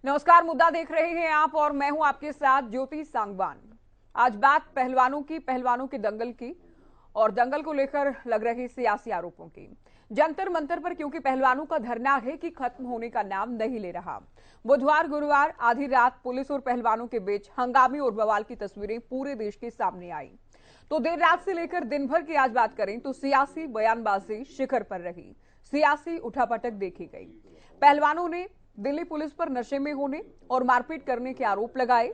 नमस्कार, मुद्दा देख रहे हैं आप और मैं हूं आपके साथ ज्योति सांगवान। आज बात पहलवानों के दंगल की और दंगल को लेकर लग रहे सियासी आरोपों की। जंतर मंतर पर क्योंकि पहलवानों का धरना है कि खत्म होने का नाम नहीं ले रहा। बुधवार गुरुवार आधी रात पुलिस और पहलवानों के बीच हंगामे और बवाल की तस्वीरें पूरे देश के सामने आई। तो देर रात से लेकर दिन भर की आज बात करें तो सियासी बयानबाजी शिखर पर रही, सियासी उठापटक देखी गई। पहलवानों ने दिल्ली पुलिस पर नशे में होने और मारपीट करने के आरोप लगाए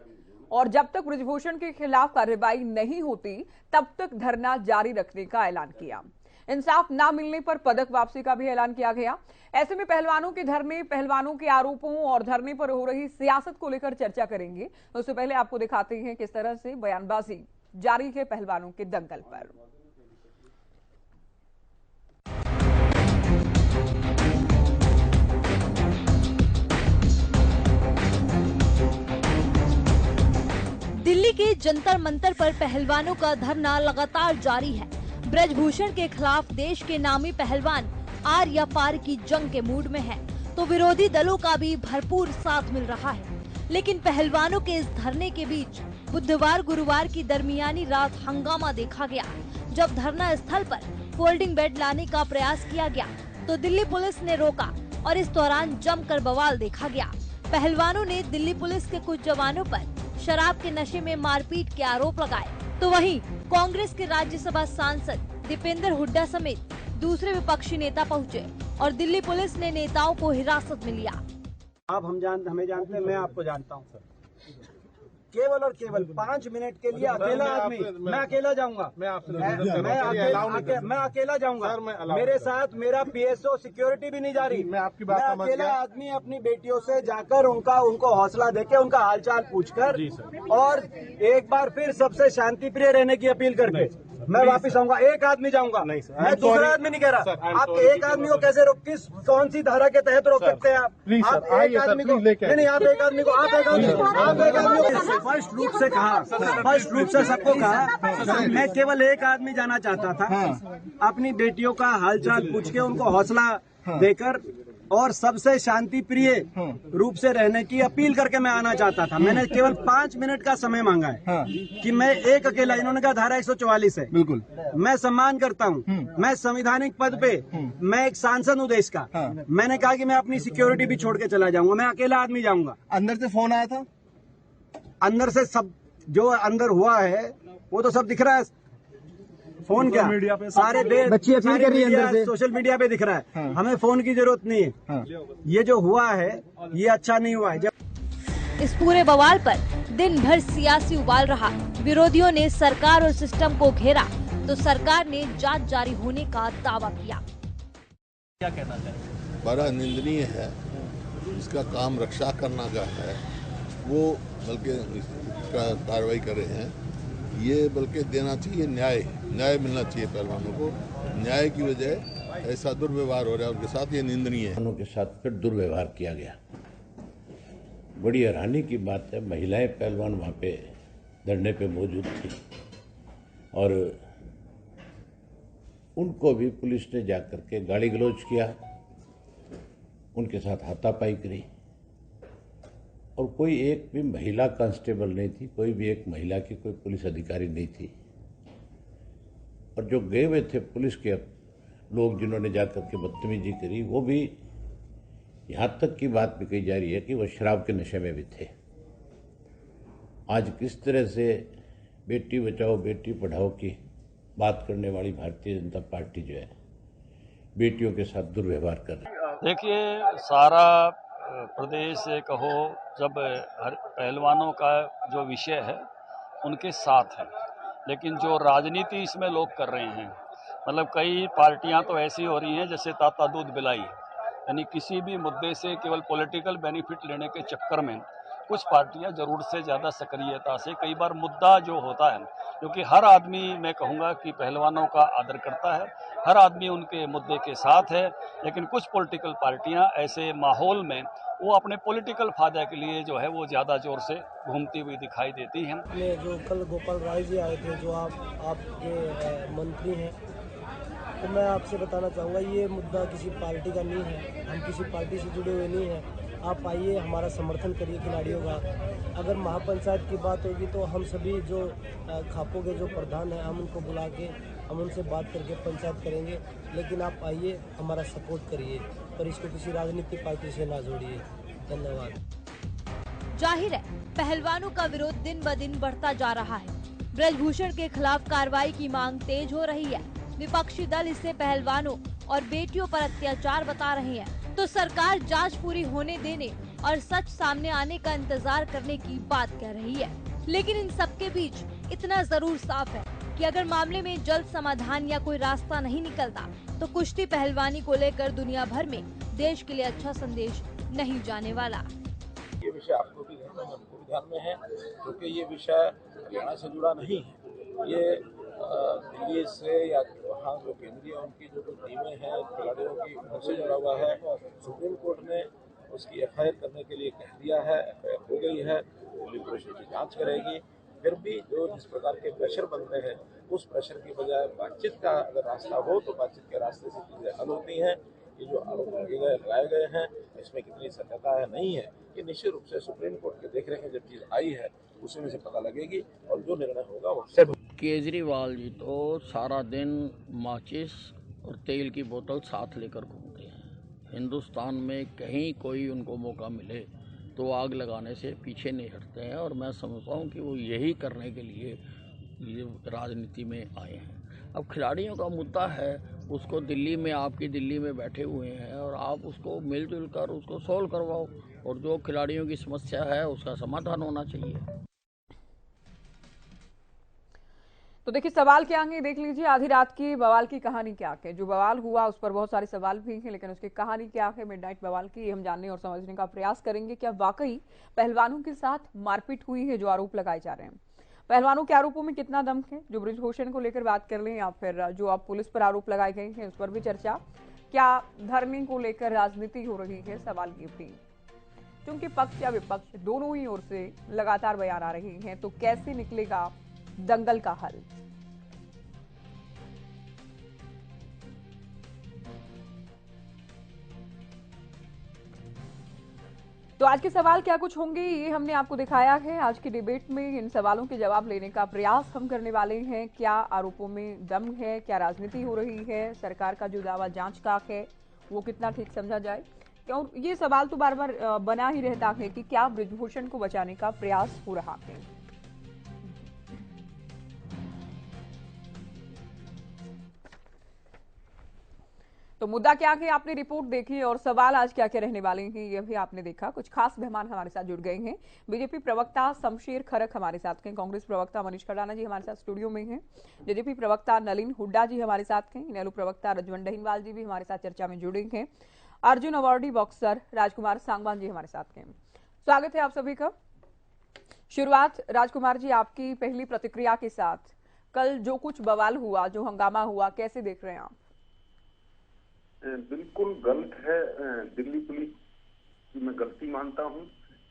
और जब तक ब्रजभूषण के खिलाफ कार्रवाई नहीं होती तब तक धरना जारी रखने का ऐलान किया। इंसाफ ना मिलने पर पदक वापसी का भी ऐलान किया गया। ऐसे में पहलवानों के धरने, पहलवानों के आरोपों और धरने पर हो रही सियासत को लेकर चर्चा करेंगे। उससे पहले आपको दिखाते हैं किस तरह से बयानबाजी जारी है पहलवानों के दंगल पर। दिल्ली के जंतर मंतर पर पहलवानों का धरना लगातार जारी है। ब्रजभूषण के खिलाफ देश के नामी पहलवान आर या पार की जंग के मूड में है, तो विरोधी दलों का भी भरपूर साथ मिल रहा है। लेकिन पहलवानों के इस धरने के बीच बुधवार गुरुवार की दरमियानी रात हंगामा देखा गया। जब धरना स्थल पर फोल्डिंग बेड लाने का प्रयास किया गया तो दिल्ली पुलिस ने रोका और इस दौरान जमकर बवाल देखा गया। पहलवानों ने दिल्ली पुलिस के कुछ जवानों पर शराब के नशे में मारपीट के आरोप लगाए, तो वहीं कांग्रेस के राज्यसभा सांसद दीपेंद्र हुड्डा समेत दूसरे विपक्षी नेता पहुंचे और दिल्ली पुलिस ने नेताओं को हिरासत में लिया। आप हमें जानते हैं, मैं आपको जानता हूं सर। केवल और केवल 5 मिनट के लिए अकेला आदमी, मैं अकेला जाऊंगा, मैं अकेला जाऊंगा। मेरे साथ मेरा पीएसओ सिक्योरिटी भी नहीं जा रही। मैं अकेला आदमी अपनी बेटियों से जाकर उनको हौसला देके उनका हालचाल पूछकर और एक बार फिर सबसे शांति प्रिय रहने की अपील करके मैं वापस आऊंगा। एक आदमी जाऊंगा, नहीं सर, मैं दूसरा आदमी नहीं कह रहा। आप एक आदमी को कैसे कौन सी धारा के तहत रोक सकते हैं आप? एक आदमी को नहीं, आप एक आदमी को स्पष्ट रूप से कहा, स्पष्ट रूप से सबको कहा। मैं केवल एक आदमी जाना चाहता था, अपनी बेटियों का हालचाल पूछ के उनको हौसला देकर और सबसे शांति प्रिय रूप से रहने की अपील करके मैं आना चाहता था। मैंने केवल 5 मिनट का समय मांगा है कि मैं एक अकेला, इन्होंने कहा धारा 144 है, बिल्कुल मैं सम्मान करता हूं, मैं संवैधानिक पद पे, मैं एक सांसद हूं देश का। मैंने कहा कि मैं अपनी सिक्योरिटी भी छोड़ के चला जाऊंगा, मैं अकेला आदमी जाऊंगा। अंदर से फोन आया था, अंदर से सब जो अंदर हुआ है वो तो सब दिख रहा है। फोन क्या मीडिया पे सारे बच्ची अपील कर रही है, अंदर से सोशल मीडिया पे दिख रहा है। हमें फोन की जरूरत नहीं है। ये जो हुआ है ये अच्छा नहीं हुआ है। इस पूरे बवाल पर दिन भर सियासी उबाल रहा। विरोधियों ने सरकार और सिस्टम को घेरा तो सरकार ने जांच जारी होने का दावा किया। क्या कहना चाहिए? बड़ा निंदनीय है, इसका काम रक्षा करना का है, वो बल्कि कार्रवाई कर रहे हैं। ये बल्कि देना चाहिए न्याय मिलना चाहिए पहलवानों को। न्याय की वजह ऐसा दुर्व्यवहार हो रहा है उनके साथ, ये निंदनीय है। पहलवानों के साथ फिर दुर्व्यवहार किया गया। बड़ी हैरानी की बात है, महिलाएं पहलवान वहाँ पे धरने पे मौजूद थी और उनको भी पुलिस ने जाकर के गाली गलौज किया, उनके साथ हाथापाई करी और कोई एक भी महिला कांस्टेबल नहीं थी, कोई भी एक महिला की कोई पुलिस अधिकारी नहीं थी। और जो गए हुए थे पुलिस के लोग जिन्होंने जाकर के बदतमीजी करी, वो भी यहाँ तक की बात भी कही जा रही है कि वो शराब के नशे में भी थे। आज किस तरह से बेटी बचाओ बेटी पढ़ाओ की बात करने वाली भारतीय जनता पार्टी जो है बेटियों के साथ दुर्व्यवहार कर रही है। देखिए, सारा प्रदेश से कहो जब पहलवानों का जो विषय है उनके साथ है, लेकिन जो राजनीति इसमें लोग कर रहे हैं, मतलब कई पार्टियां तो ऐसी हो रही हैं जैसे ताता दूध पिलाई, यानी किसी भी मुद्दे से केवल पॉलिटिकल बेनिफिट लेने के चक्कर में कुछ पार्टियां जरूर से ज़्यादा सक्रियता से कई बार मुद्दा जो होता है, क्योंकि हर आदमी मैं कहूँगा कि पहलवानों का आदर करता है, हर आदमी उनके मुद्दे के साथ है, लेकिन कुछ पॉलिटिकल पार्टियां ऐसे माहौल में वो अपने पॉलिटिकल फायदे के लिए जो है वो ज़्यादा जोर से घूमती हुई दिखाई देती हैं। जो कल गोपाल राय जी आए थे, जो आपके मंत्री हैं, तो मैं आपसे बताना चाहूँगा ये मुद्दा किसी पार्टी का नहीं है, हम किसी पार्टी से जुड़े हुए नहीं हैं। आप आइए, हमारा समर्थन करिए खिलाड़ियों का। अगर महापंचायत की बात होगी तो हम सभी जो खापों के जो प्रधान हैं, हम उनको बुला के हम उनसे बात करके पंचायत करेंगे। लेकिन आप आइए, हमारा सपोर्ट करिए, पर इसको किसी राजनीतिक पार्टी से ना जोड़िए। धन्यवाद। जाहिर है पहलवानों का विरोध दिन ब दिन बढ़ता जा रहा है। ब्रजभूषण के खिलाफ कार्रवाई की मांग तेज हो रही है। विपक्षी दल इसे पहलवानों और बेटियों पर अत्याचार बता रहे हैं, तो सरकार जांच पूरी होने देने और सच सामने आने का इंतजार करने की बात कह रही है। लेकिन इन सबके बीच इतना जरूर साफ है कि अगर मामले में जल्द समाधान या कोई रास्ता नहीं निकलता तो कुश्ती पहलवानी को लेकर दुनिया भर में देश के लिए अच्छा संदेश नहीं जाने वाला। ये विषय आपको भी ध्यान में है, क्योंकि ये विषय हरियाणा से जुड़ा नहीं है। ये दिल्ली से या वहाँ जो केंद्रीय उनकी जो टीमें हैं खिलाड़ियों की, उनसे जुड़ा हुआ है। सुप्रीम कोर्ट ने उसकी एफआईआर करने के लिए कह दिया है, एफआईआर हो गई है, दिल्ली पुलिस की जांच करेगी। फिर भी जो जिस प्रकार के प्रेशर बनते हैं, उस प्रेशर की बजाय बातचीत का अगर रास्ता हो तो बातचीत के रास्ते से चीज़ें हल होती हैं। ये जो आरोप लगाए गए हैं, इसमें कितनी सत्यता है नहीं है, ये निश्चित रूप से सुप्रीम कोर्ट के देखरेख में जब चीज़ आई है उसी में से पता लगेगी और जो निर्णय होगा वो केजरीवाल जी तो सारा दिन माचिस और तेल की बोतल साथ लेकर घूमते हैं। हिंदुस्तान में कहीं कोई उनको मौका मिले तो आग लगाने से पीछे नहीं हटते हैं, और मैं समझता हूँ कि वो यही करने के लिए ये राजनीति में आए हैं। अब खिलाड़ियों का मुद्दा है, उसको दिल्ली में, आपकी दिल्ली में बैठे हुए हैं और आप उसको मिलजुल कर उसको सॉल्व करवाओ, और जो खिलाड़ियों की समस्या है उसका समाधान होना चाहिए। तो देखिए सवाल क्या आएंगे, देख लीजिए आधी रात की बवाल की कहानी क्या है। जो बवाल हुआ उस पर बहुत सारे सवाल भी हैं, लेकिन उसकी कहानी क्या है मिडनाइट बवाल की, हम जानने और समझने का प्रयास करेंगे। क्या वाकई पहलवानों के साथ मारपीट हुई है जो आरोप लगाए जा रहे हैं? पहलवानों के आरोपों में कितना दम है? जो ब्रजभूषण को लेकर बात कर लें या फिर जो अब पुलिस पर आरोप लगाए गए हैं उस पर भी चर्चा। क्या धरने को लेकर राजनीति हो रही है? सवाल ये भी, क्योंकि पक्ष या विपक्ष दोनों ही ओर से लगातार बयान आ रहे हैं, तो कैसे निकलेगा दंगल का हल? तो आज के सवाल क्या कुछ होंगे, ये हमने आपको दिखाया है। आज की डिबेट में इन सवालों के जवाब लेने का प्रयास हम करने वाले हैं। क्या आरोपों में दम है? क्या राजनीति हो रही है? सरकार का जो दावा जांच का है वो कितना ठीक समझा जाए? क्यों ये सवाल तो बार बार बना ही रहता है कि क्या ब्रजभूषण को बचाने का प्रयास हो रहा है? तो मुद्दा क्या है आपने रिपोर्ट देखी, और सवाल आज क्या क्या रहने वाले हैं ये भी आपने देखा। कुछ खास मेहमान हमारे साथ जुड़ गए हैं। बीजेपी प्रवक्ता शमशेर खरक हमारे साथ हैं, कांग्रेस प्रवक्ता मनीष खड़ाना जी हमारे साथ स्टूडियो में हैं, जेजेपी प्रवक्ता नलिन हुड्डा जी हमारे साथ हैं, इनेलो प्रवक्ता रजवन डहीनवाल जी भी हमारे साथ चर्चा में जुड़े हैं, अर्जुन अवार्डी बॉक्सर राजकुमार सांगवान जी हमारे साथ हैं। स्वागत है आप सभी का। शुरुआत राजकुमार जी आपकी पहली प्रतिक्रिया के साथ, कल जो कुछ बवाल हुआ, जो हंगामा हुआ, कैसे देख रहे हैं आप? बिल्कुल गलत है। दिल्ली पुलिस की मैं गलती मानता हूँ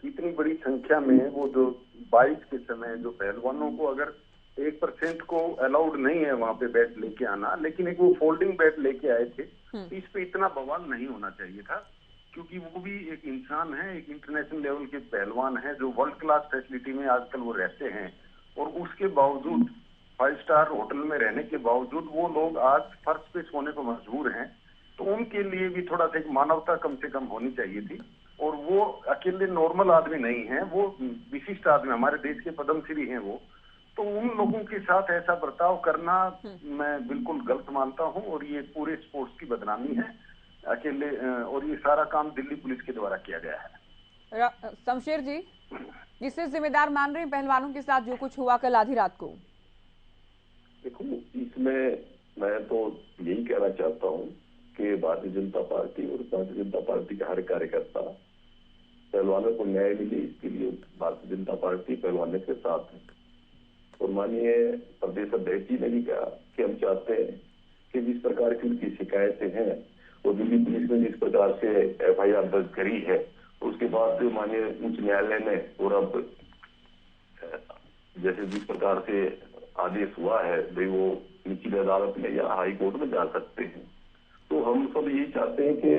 कि इतनी बड़ी संख्या में वो जो 22 के समय जो पहलवानों को अगर 1% को अलाउड नहीं है वहां पे बैट लेके आना, लेकिन एक वो फोल्डिंग बैट लेके आए थे, इस पे इतना बवाल नहीं होना चाहिए था, क्योंकि वो भी एक इंसान है, एक इंटरनेशनल लेवल के पहलवान है जो वर्ल्ड क्लास फैसिलिटी में आजकल वो रहते हैं, और उसके बावजूद 5 स्टार होटल में रहने के बावजूद वो लोग आज फर्श पे सोने को मजबूर हैं। तो उनके लिए भी थोड़ा सा एक मानवता कम से कम होनी चाहिए थी, और वो अकेले नॉर्मल आदमी नहीं है, वो विशिष्ट आदमी, हमारे देश के पद्मश्री हैं वो। तो उन लोगों के साथ ऐसा बर्ताव करना मैं बिल्कुल गलत मानता हूं, और ये पूरे स्पोर्ट्स की बदनामी है अकेले, और ये सारा काम दिल्ली पुलिस के द्वारा किया गया है। शमशेर जी, किसे जिम्मेदार मान रहे हैं पहलवानों के साथ जो कुछ हुआ कल आधी रात को? देखो, इसमें मैं तो यही कहना चाहता हूँ कि भारतीय जनता पार्टी और भारतीय जनता पार्टी के हर कार्यकर्ता पहलवानों को न्याय मिले, इसके लिए भारतीय जनता पार्टी पहलवानों के साथ है। और माननीय प्रदेश अध्यक्ष जी ने भी कहा कि हम चाहते हैं कि जिस प्रकार की उनकी शिकायतें हैं और दिल्ली पुलिस ने जिस प्रकार से एफआईआर दर्ज करी है, उसके बाद माननीय उच्च न्यायालय ने, और अब जैसे जिस प्रकार से आदेश हुआ है भाई वो निचली अदालत में या हाई कोर्ट में जा सकते हैं, तो हम सब यही चाहते हैं कि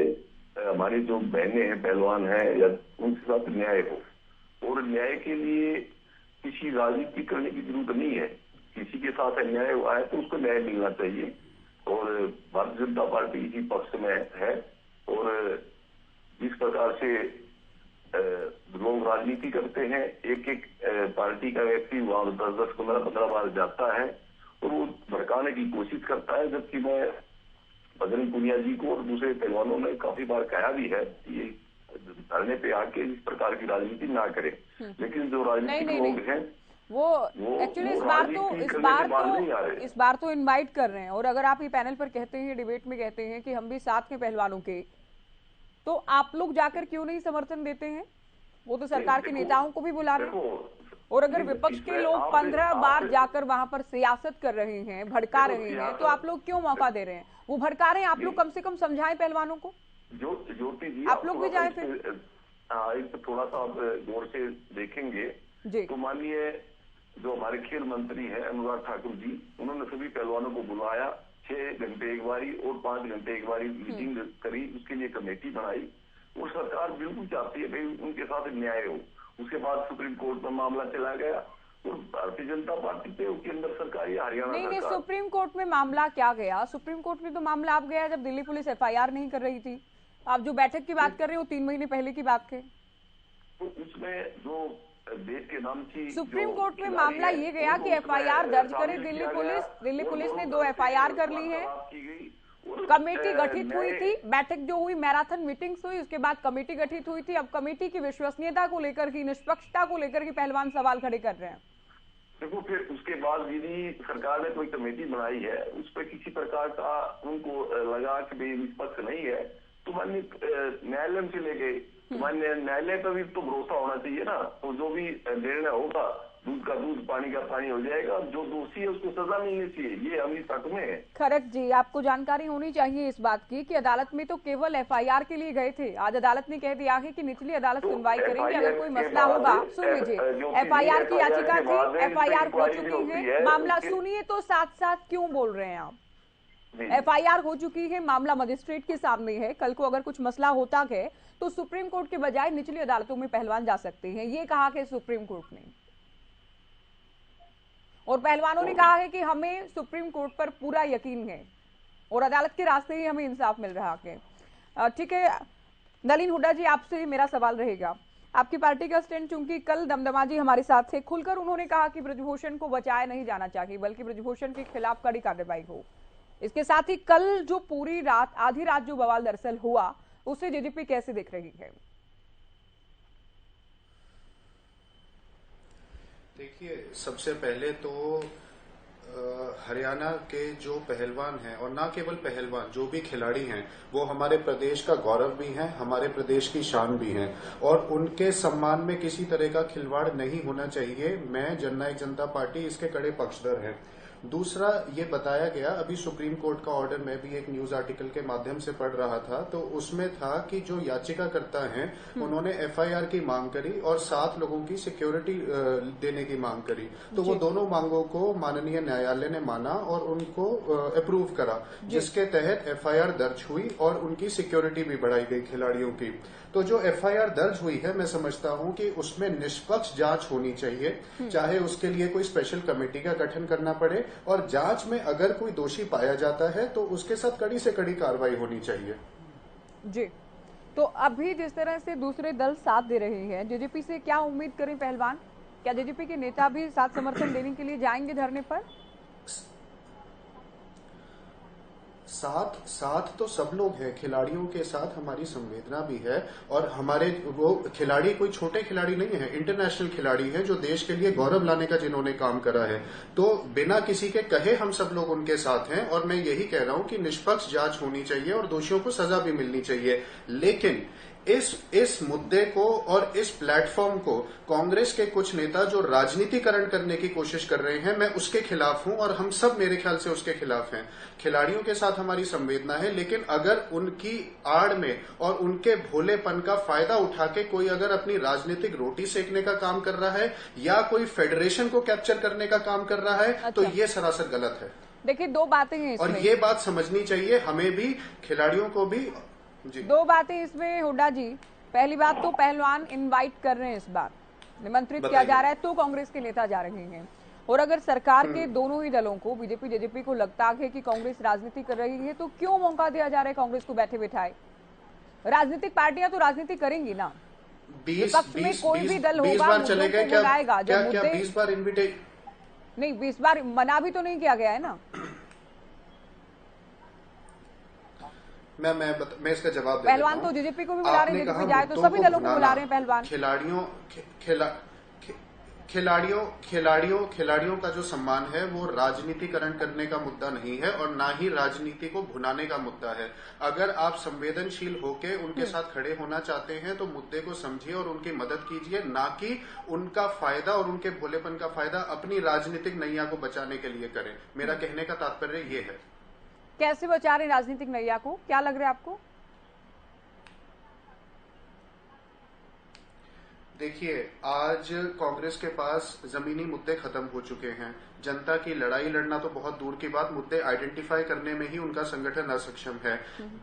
हमारी जो बहनें हैं, पहलवान हैं, या उनके साथ न्याय हो। और न्याय के लिए किसी राजनीति करने की जरूरत नहीं है। किसी के साथ अन्याय हुआ है तो उसको न्याय मिलना चाहिए, और भारतीय जनता पार्टी इसी पक्ष में है। और जिस प्रकार से लोग राजनीति करते हैं, एक एक पार्टी का व्यक्ति वहां 10-10, 15-15 बार जाता है और वो भड़काने की कोशिश करता है, जबकि मैं बजरंग पुनिया जी को और दूसरे पहलवानों ने काफी बार कहा भी है ये धरने पे आके इस प्रकार की राजनीति ना करें। लेकिन जो राजनीतिक लोग हैं वो एक्चुअली इस बार तो इनवाइट कर रहे हैं। और अगर आप ये पैनल पर कहते हैं, डिबेट में कहते हैं कि हम भी साथ के पहलवानों के, तो आप लोग जाकर क्यों नहीं समर्थन देते हैं? वो तो सरकार के नेताओं को भी बुला रहे हैं। और अगर विपक्ष के लोग 15 बार जाकर वहां पर सियासत कर रहे हैं, भड़का रहे हैं, तो आप लोग क्यों मौका दे रहे हैं? वो भड़का रहे हैं, आप लोग कम से कम समझाएं पहलवानों को। ज्योति जी, आप लोग भी जाए फिर। थोड़ा सा आप गौर से देखेंगे तो मानिए जो हमारे खेल मंत्री हैं अनुराग ठाकुर जी, उन्होंने सभी पहलवानों को बुलाया, 6 घंटे एक बारी और 5 घंटे एक बारी मीटिंग करी, उसके लिए कमेटी बनाई। और सरकार बिल्कुल चाहती है भाई उनके साथ न्याय हो। उसके बाद सुप्रीम कोर्ट में मामला चला गया और भारतीय जनता पार्टी पे उसके अंदर सरकार या हरियाणा नहीं, सुप्रीम कोर्ट में मामला क्या गया? सुप्रीम कोर्ट में तो मामला आप गया जब दिल्ली पुलिस FIR नहीं कर रही थी। आप जो बैठक की बात कर रहे हो 3 महीने पहले की बात है। तो उसमें जो देश के नाम की सुप्रीम कोर्ट में मामला ये गया कि FIR दर्ज करे दिल्ली पुलिस ने 2 FIR कर ली है। कमेटी गठित हुई थी, बैठक जो हुई, मैराथन मीटिंग्स हुई, उसके बाद कमेटी गठित हुई थी। अब कमेटी की विश्वसनीयता को लेकर की, निष्पक्षता को लेकर की पहलवान सवाल खड़े कर रहे हैं। देखो, फिर उसके बाद यदि सरकार ने कोई कमेटी बनाई है, उस पर किसी प्रकार का उनको लगा कि भाई निष्पक्ष नहीं है, तो माननीय न्यायालय में चले गए। तो माननीय न्यायालय पर भी तो भरोसा होना चाहिए ना। तो जो भी निर्णय होगा, दूध का दूध, पानी का पानी हो जाएगा। जो दोषी है उसको सजा मिलनी चाहिए, ये हमारी हक में है। खरक जी, आपको जानकारी होनी चाहिए इस बात की कि अदालत में तो केवल FIR के लिए गए थे। आज अदालत ने कह दिया है कि निचली अदालत सुनवाई करेगी, अगर कोई मसला होगा। सुन लीजिए, FIR की याचिका थी, FIR हो चुकी है, मामला सुनिए तो साथ साथ क्यों बोल रहे हैं आप? FIR हो चुकी है, मामला मजिस्ट्रेट के सामने है। कल को अगर कुछ मसला होता है तो सुप्रीम कोर्ट के बजाय निचली अदालतों में पहलवान जा सकते हैं, ये कहा है सुप्रीम कोर्ट ने। और पहलवानों ने कहा है कि हमें सुप्रीम कोर्ट पर पूरा यकीन है और अदालत के रास्ते ही हमें इंसाफ मिल रहा है। ठीक है नलिन हुड्डा जी, आपसे मेरा सवाल रहेगा, आपकी पार्टी का स्टैंड, चूंकि कल दमदमा जी हमारे साथ थे, खुलकर उन्होंने कहा कि ब्रजभूषण को बचाया नहीं जाना चाहिए, बल्कि ब्रजभूषण के खिलाफ कड़ी कार्रवाई हो। इसके साथ ही कल जो पूरी रात, आधी रात जो बवाल दरअसल हुआ, उसे जेजेपी कैसे देख रही है? देखिए, सबसे पहले तो हरियाणा के जो पहलवान हैं, और ना केवल पहलवान, जो भी खिलाड़ी हैं, वो हमारे प्रदेश का गौरव भी हैं, हमारे प्रदेश की शान भी हैं, और उनके सम्मान में किसी तरह का खिलवाड़ नहीं होना चाहिए। मैं जननायक जनता पार्टी इसके कड़े पक्षधर हैं। दूसरा, ये बताया गया, अभी सुप्रीम कोर्ट का ऑर्डर मैं भी एक न्यूज आर्टिकल के माध्यम से पढ़ रहा था, तो उसमें था कि जो याचिकाकर्ता हैं उन्होंने FIR की मांग करी और 7 लोगों की सिक्योरिटी देने की मांग करी। तो वो दोनों मांगों को माननीय न्यायालय ने माना और उनको अप्रूव करा, जिसके तहत FIR दर्ज हुई और उनकी सिक्योरिटी भी बढ़ाई गई खिलाड़ियों की। तो जो FIR दर्ज हुई है, मैं समझता हूं कि उसमें निष्पक्ष जांच होनी चाहिए, चाहे उसके लिए कोई स्पेशल कमेटी का गठन करना पड़े, और जांच में अगर कोई दोषी पाया जाता है तो उसके साथ कड़ी से कड़ी कार्रवाई होनी चाहिए। जी, तो अभी जिस तरह से दूसरे दल साथ दे रहे हैं, जेजेपी से क्या उम्मीद करें पहलवान? क्या जेजेपी के नेता भी साथ समर्थन देने के लिए जाएंगे धरने पर? साथ तो सब लोग हैं, खिलाड़ियों के साथ हमारी संवेदना भी है, और हमारे वो खिलाड़ी कोई छोटे खिलाड़ी नहीं है, इंटरनेशनल खिलाड़ी हैं जो देश के लिए गौरव लाने का जिन्होंने काम करा है। तो बिना किसी के कहे हम सब लोग उनके साथ हैं, और मैं यही कह रहा हूं कि निष्पक्ष जांच होनी चाहिए और दोषियों को सजा भी मिलनी चाहिए। लेकिन इस मुद्दे को और इस प्लेटफॉर्म को कांग्रेस के कुछ नेता जो राजनीतिकरण करने की कोशिश कर रहे हैं, मैं उसके खिलाफ हूं, और हम सब मेरे ख्याल से उसके खिलाफ हैं। खिलाड़ियों के साथ हमारी संवेदना है, लेकिन अगर उनकी आड़ में और उनके भोलेपन का फायदा उठा के कोई अगर अपनी राजनीतिक रोटी सेकने का काम कर रहा है या कोई फेडरेशन को कैप्चर करने का काम कर रहा है, तो ये सरासर गलत है। देखिए, 2 बातें हैं इसमें। और ये बात समझनी चाहिए हमें भी, खिलाड़ियों को भी दो बातें इसमें हुड्डा जी। पहली बात तो पहलवान इनवाइट कर रहे हैं, इस बार निमंत्रित किया जा रहा है तो कांग्रेस के नेता जा रहे हैं। और अगर सरकार के दोनों ही दलों को, बीजेपी जेजेपी को लगता है कि कांग्रेस राजनीति कर रही है, तो क्यों मौका दिया जा रहा है कांग्रेस को बैठे बिठाए? राजनीतिक पार्टियां तो राजनीति करेंगी ना। विपक्ष में कोई भी दल होगा, मुद्दों को बुलाएगा। जब मुद्दे 20 बार इन्विटेशन नहीं, 20 बार मना भी तो नहीं किया गया है ना। मैं इसका जवाब दे पहलवान तो जेजेपी को भी बुला रहे हैं, जेजेपी जाए तो सभी दलों को बुला रहे हैं पहलवान। खिलाड़ियों का जो सम्मान है वो राजनीतिकरण करने का मुद्दा नहीं है और ना ही राजनीति को भुनाने का मुद्दा है। अगर आप संवेदनशील होके उनके साथ खड़े होना चाहते हैं तो मुद्दे को समझिए और उनकी मदद कीजिए, ना कि उनका फायदा और उनके भोलेपन का फायदा अपनी राजनीतिक नैया को बचाने के लिए करें। मेरा कहने का तात्पर्य ये है। कैसे बचा रहे राजनीतिक नैया को, क्या लग रहा है आपको? देखिए, आज कांग्रेस के पास जमीनी मुद्दे खत्म हो चुके हैं। जनता की लड़ाई लड़ना तो बहुत दूर की बात, मुद्दे आइडेंटिफाई करने में ही उनका संगठन असक्षम है।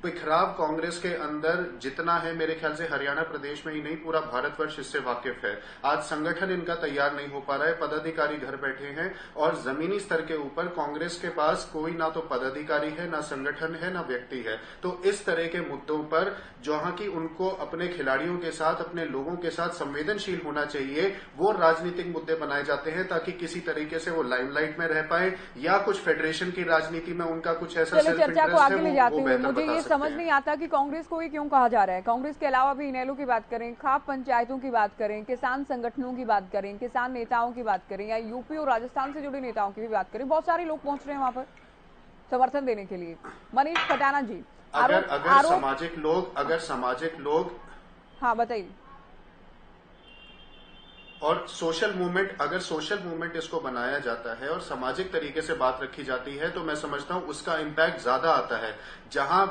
बिखराव कांग्रेस के अंदर जितना है, मेरे ख्याल से हरियाणा प्रदेश में ही नहीं पूरा भारतवर्ष इससे वाकिफ है। आज संगठन इनका तैयार नहीं हो पा रहा है, पदाधिकारी घर बैठे हैं और जमीनी स्तर के ऊपर कांग्रेस के पास कोई ना तो पदाधिकारी है, ना संगठन है, ना व्यक्ति है। तो इस तरह के मुद्दों पर जहां की उनको अपने खिलाड़ियों के साथ, अपने लोगों के साथ संवेदनशील होना चाहिए, वो राजनीतिक मुद्दे बनाए जाते हैं ताकि किसी तरीके से वो लाइमलाइट में रह पाए या कुछ फेडरेशन की राजनीति में उनका कुछ ऐसा सेल्फ चर्चा को आगे ले जाते हुए मुझे ये समझ नहीं आता कि कांग्रेस को ही क्यों कहा जा रहा है। कांग्रेस के अलावा भी इनेलो की बात करें, खाप पंचायतों की बात करें, किसान संगठनों की बात करें, किसान नेताओं की बात करें, या यूपी और राजस्थान से जुड़े नेताओं की भी बात करें, बहुत सारे लोग पहुंच रहे हैं वहां पर समर्थन देने के लिए। मनीष खटाना जी, अगर सामाजिक लोग हाँ बताइए। और सोशल मूवमेंट इसको बनाया जाता है और सामाजिक तरीके से बात रखी जाती है तो मैं समझता हूं उसका इम्पैक्ट ज्यादा आता है। जहां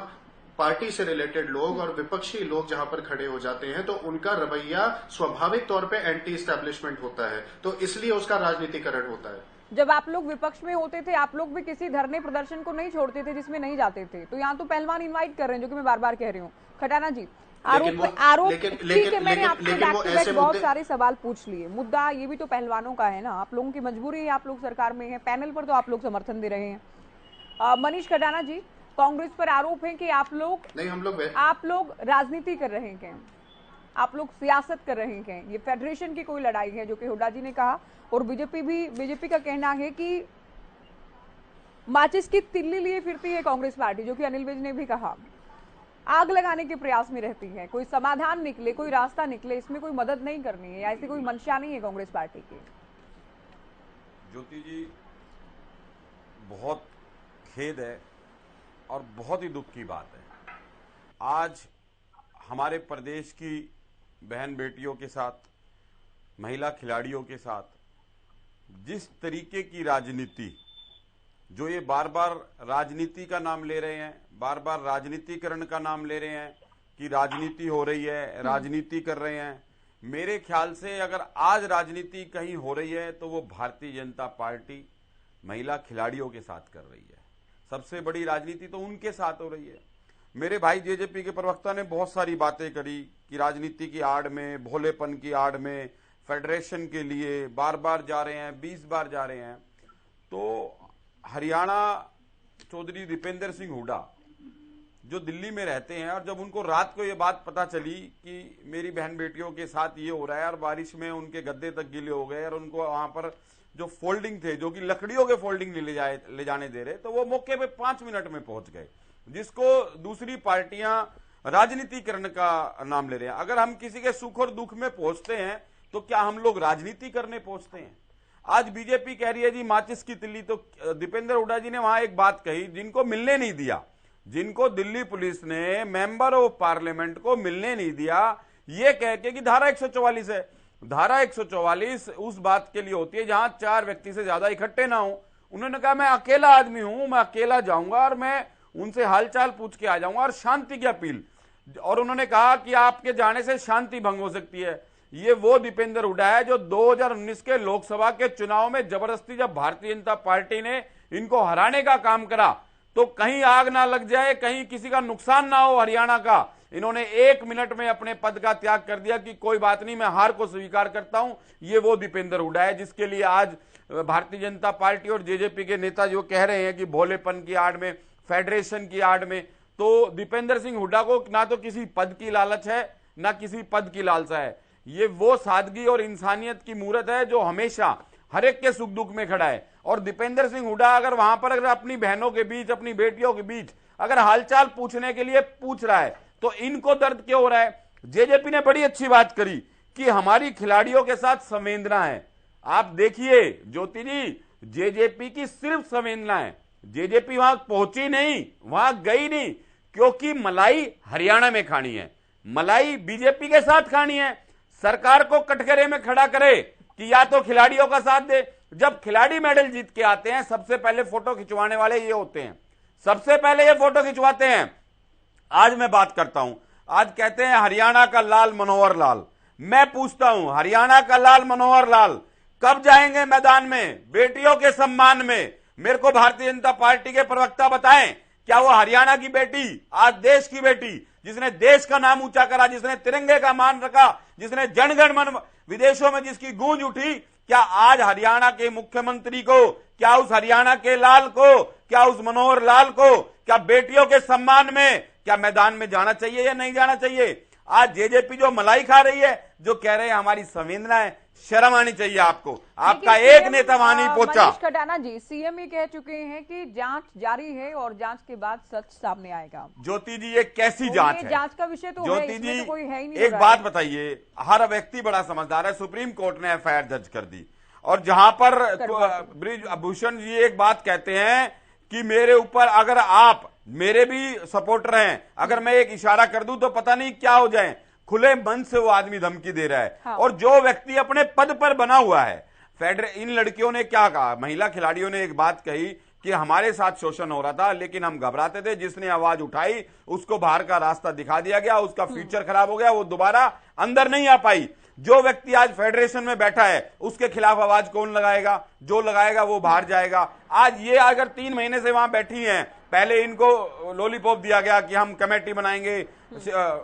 पार्टी से रिलेटेड लोग और विपक्षी लोग जहां पर खड़े हो जाते हैं तो उनका रवैया स्वाभाविक तौर पे एंटी एस्टैब्लिशमेंट होता है, तो इसलिए उसका राजनीतिकरण होता है। जब आप लोग विपक्ष में होते थे, आप लोग भी किसी धरने प्रदर्शन को नहीं छोड़ते थे जिसमें नहीं जाते थे, तो यहाँ तो पहलवान इनवाइट कर रहे हैं, जो कि मैं बार बार कह रही हूँ। खटाना जी, आरोप ठीक है, मैंने आपसे बैक टू बैक बहुत सारे सवाल पूछ लिए। मुद्दा ये भी तो पहलवानों का है ना, आप लोगों की मजबूरी है, आप लोग सरकार में हैं, पैनल पर तो आप लोग समर्थन दे रहे हैं। मनीष खटाना जी, कांग्रेस पर आरोप है कि आप लोग राजनीति कर रहे हैं, आप लोग सियासत कर रहे हैं, ये फेडरेशन की कोई लड़ाई है, जो कि हुड्डा जी ने कहा। और बीजेपी का कहना है कि माचिस की तिल्ली लिए फिरती है कांग्रेस पार्टी, जो कि अनिल विज ने भी कहा, आग लगाने के प्रयास में रहती है। कोई समाधान निकले, कोई रास्ता निकले, इसमें कोई मदद नहीं करनी है, या ऐसी कोई मंशा नहीं है कांग्रेस पार्टी की। ज्योति जी, बहुत खेद है और बहुत ही दुख की बात है। आज हमारे प्रदेश की बहन बेटियों के साथ, महिला खिलाड़ियों के साथ जिस तरीके की राजनीति, जो ये बार बार राजनीति का नाम ले रहे हैं, बार बार राजनीतिकरण का नाम ले रहे हैं कि राजनीति हो रही है, राजनीति कर रहे हैं। मेरे ख्याल से अगर आज राजनीति कहीं हो रही है तो वो भारतीय जनता पार्टी महिला खिलाड़ियों के साथ कर रही है। सबसे बड़ी राजनीति तो उनके साथ हो रही है। मेरे भाई जेजेपी के प्रवक्ता ने बहुत सारी बातें करी कि राजनीति की आड़ में, भोलेपन की आड़ में फेडरेशन के लिए बार बार जा रहे हैं, 20 बार जा रहे हैं। तो हरियाणा चौधरी दीपेंद्र सिंह हुड्डा जो दिल्ली में रहते हैं, और जब उनको रात को ये बात पता चली कि मेरी बहन बेटियों के साथ ये हो रहा है और बारिश में उनके गद्दे तक गीले हो गए और उनको वहां पर जो फोल्डिंग थे, जो कि लकड़ियों के फोल्डिंग नहीं ले जाने दे रहे, तो वो मौके पे 5 मिनट में पहुंच गए, जिसको दूसरी पार्टियां राजनीतिकरण का नाम ले रहे हैं। अगर हम किसी के सुख और दुख में पहुंचते हैं तो क्या हम लोग राजनीति करने पहुंचते हैं? आज बीजेपी कह रही है जी माचिस की तिल्ली, तो दीपेंद्र हुड्डा जी ने वहां एक बात कही, जिनको मिलने नहीं दिया, जिनको दिल्ली पुलिस ने मेंबर ऑफ पार्लियामेंट को मिलने नहीं दिया, ये कह के कि धारा 144 है। धारा 144 उस बात के लिए होती है जहां 4 व्यक्ति से ज्यादा इकट्ठे ना हो। उन्होंने कहा मैं अकेला आदमी हूं, मैं अकेला जाऊंगा और मैं उनसे हालचाल पूछ के आ जाऊंगा, और शांति की अपील। और उन्होंने कहा कि आपके जाने से शांति भंग हो सकती है। ये वो दीपेंद्र हुड्डा है जो 2019 के लोकसभा के चुनाव में जबरदस्ती जब भारतीय जनता पार्टी ने इनको हराने का काम करा तो कहीं आग ना लग जाए, कहीं किसी का नुकसान ना हो हरियाणा का, इन्होंने 1 मिनट में अपने पद का त्याग कर दिया कि कोई बात नहीं, मैं हार को स्वीकार करता हूं। ये वो दीपेंद्र हुड्डा है जिसके लिए आज भारतीय जनता पार्टी और जेजेपी के नेता जो कह रहे हैं कि भोलेपन की आड़ में, फेडरेशन की आड़ में, तो दीपेंद्र सिंह हुड्डा को ना तो किसी पद की लालच है ना किसी पद की लालसा है। ये वो सादगी और इंसानियत की मूरत है जो हमेशा हर एक के सुख दुख में खड़ा है। और दीपेंद्र सिंह हुड्डा अगर वहां पर अगर अपनी बहनों के बीच, अपनी बेटियों के बीच अगर हालचाल पूछने के लिए पूछ रहा है तो इनको दर्द क्यों हो रहा है? जेजेपी ने बड़ी अच्छी बात करी कि हमारी खिलाड़ियों के साथ संवेदना है। आप देखिए ज्योति जी, जेजेपी की सिर्फ संवेदना है। जेजेपी वहां पहुंची नहीं, वहां गई नहीं, क्योंकि मलाई हरियाणा में खानी है, मलाई बीजेपी के साथ खानी है। सरकार को कटघरे में खड़ा करे कि या तो खिलाड़ियों का साथ दे। जब खिलाड़ी मेडल जीत के आते हैं सबसे पहले फोटो खिंचवाने वाले ये होते हैं, सबसे पहले ये फोटो खिंचवाते हैं। आज मैं बात करता हूं, आज कहते हैं हरियाणा का लाल मनोहर लाल। मैं पूछता हूं, हरियाणा का लाल मनोहर लाल कब जाएंगे मैदान में बेटियों के सम्मान में? मेरे को भारतीय जनता पार्टी के प्रवक्ता बताएं, क्या वो हरियाणा की बेटी, आज देश की बेटी, जिसने देश का नाम ऊंचा करा, जिसने तिरंगे का मान रखा, जिसने जनगण मन विदेशों में जिसकी गूंज उठी, क्या आज हरियाणा के मुख्यमंत्री को, क्या उस हरियाणा के लाल को, क्या उस मनोहर लाल को, क्या बेटियों के सम्मान में क्या मैदान में जाना चाहिए या नहीं जाना चाहिए? आज जेजेपी जो मलाई खा रही है, जो कह रहे हैं हमारी संवेदना है, शर्म आनी चाहिए आपको। आपका एक नेता वहां नहीं पहुंचा। मनीष खटाना जी, सीएम ही कह चुके हैं कि जांच जारी है और जांच के बाद सच सामने आएगा। ज्योति जी, ये कैसी जांच है? जांच का विषय तो ज्योति है, जी तो कोई है ही नहीं। एक बात बताइए, हर व्यक्ति बड़ा समझदार है, सुप्रीम कोर्ट ने एफआईआर दर्ज कर दी और जहां पर ब्रिजभूषण जी एक बात कहते हैं कि मेरे ऊपर अगर आप मेरे भी सपोर्टर हैं, अगर मैं एक इशारा कर दूं तो पता नहीं क्या हो जाए, खुले मन से वो आदमी धमकी दे रहा है। हाँ। और जो व्यक्ति अपने पद पर बना हुआ है, इन लड़कियों ने क्या कहा, महिला खिलाड़ियों ने एक बात कही कि हमारे साथ शोषण हो रहा था लेकिन हम घबराते थे, जिसने आवाज उठाई उसको बाहर का रास्ता दिखा दिया गया, उसका फ्यूचर खराब हो गया, वो दोबारा अंदर नहीं आ पाई। जो व्यक्ति आज फेडरेशन में बैठा है उसके खिलाफ आवाज कौन लगाएगा? जो लगाएगा वो बाहर जाएगा। आज ये अगर 3 महीने से वहां बैठी हैं, पहले इनको लॉलीपॉप दिया गया कि हम कमेटी बनाएंगे,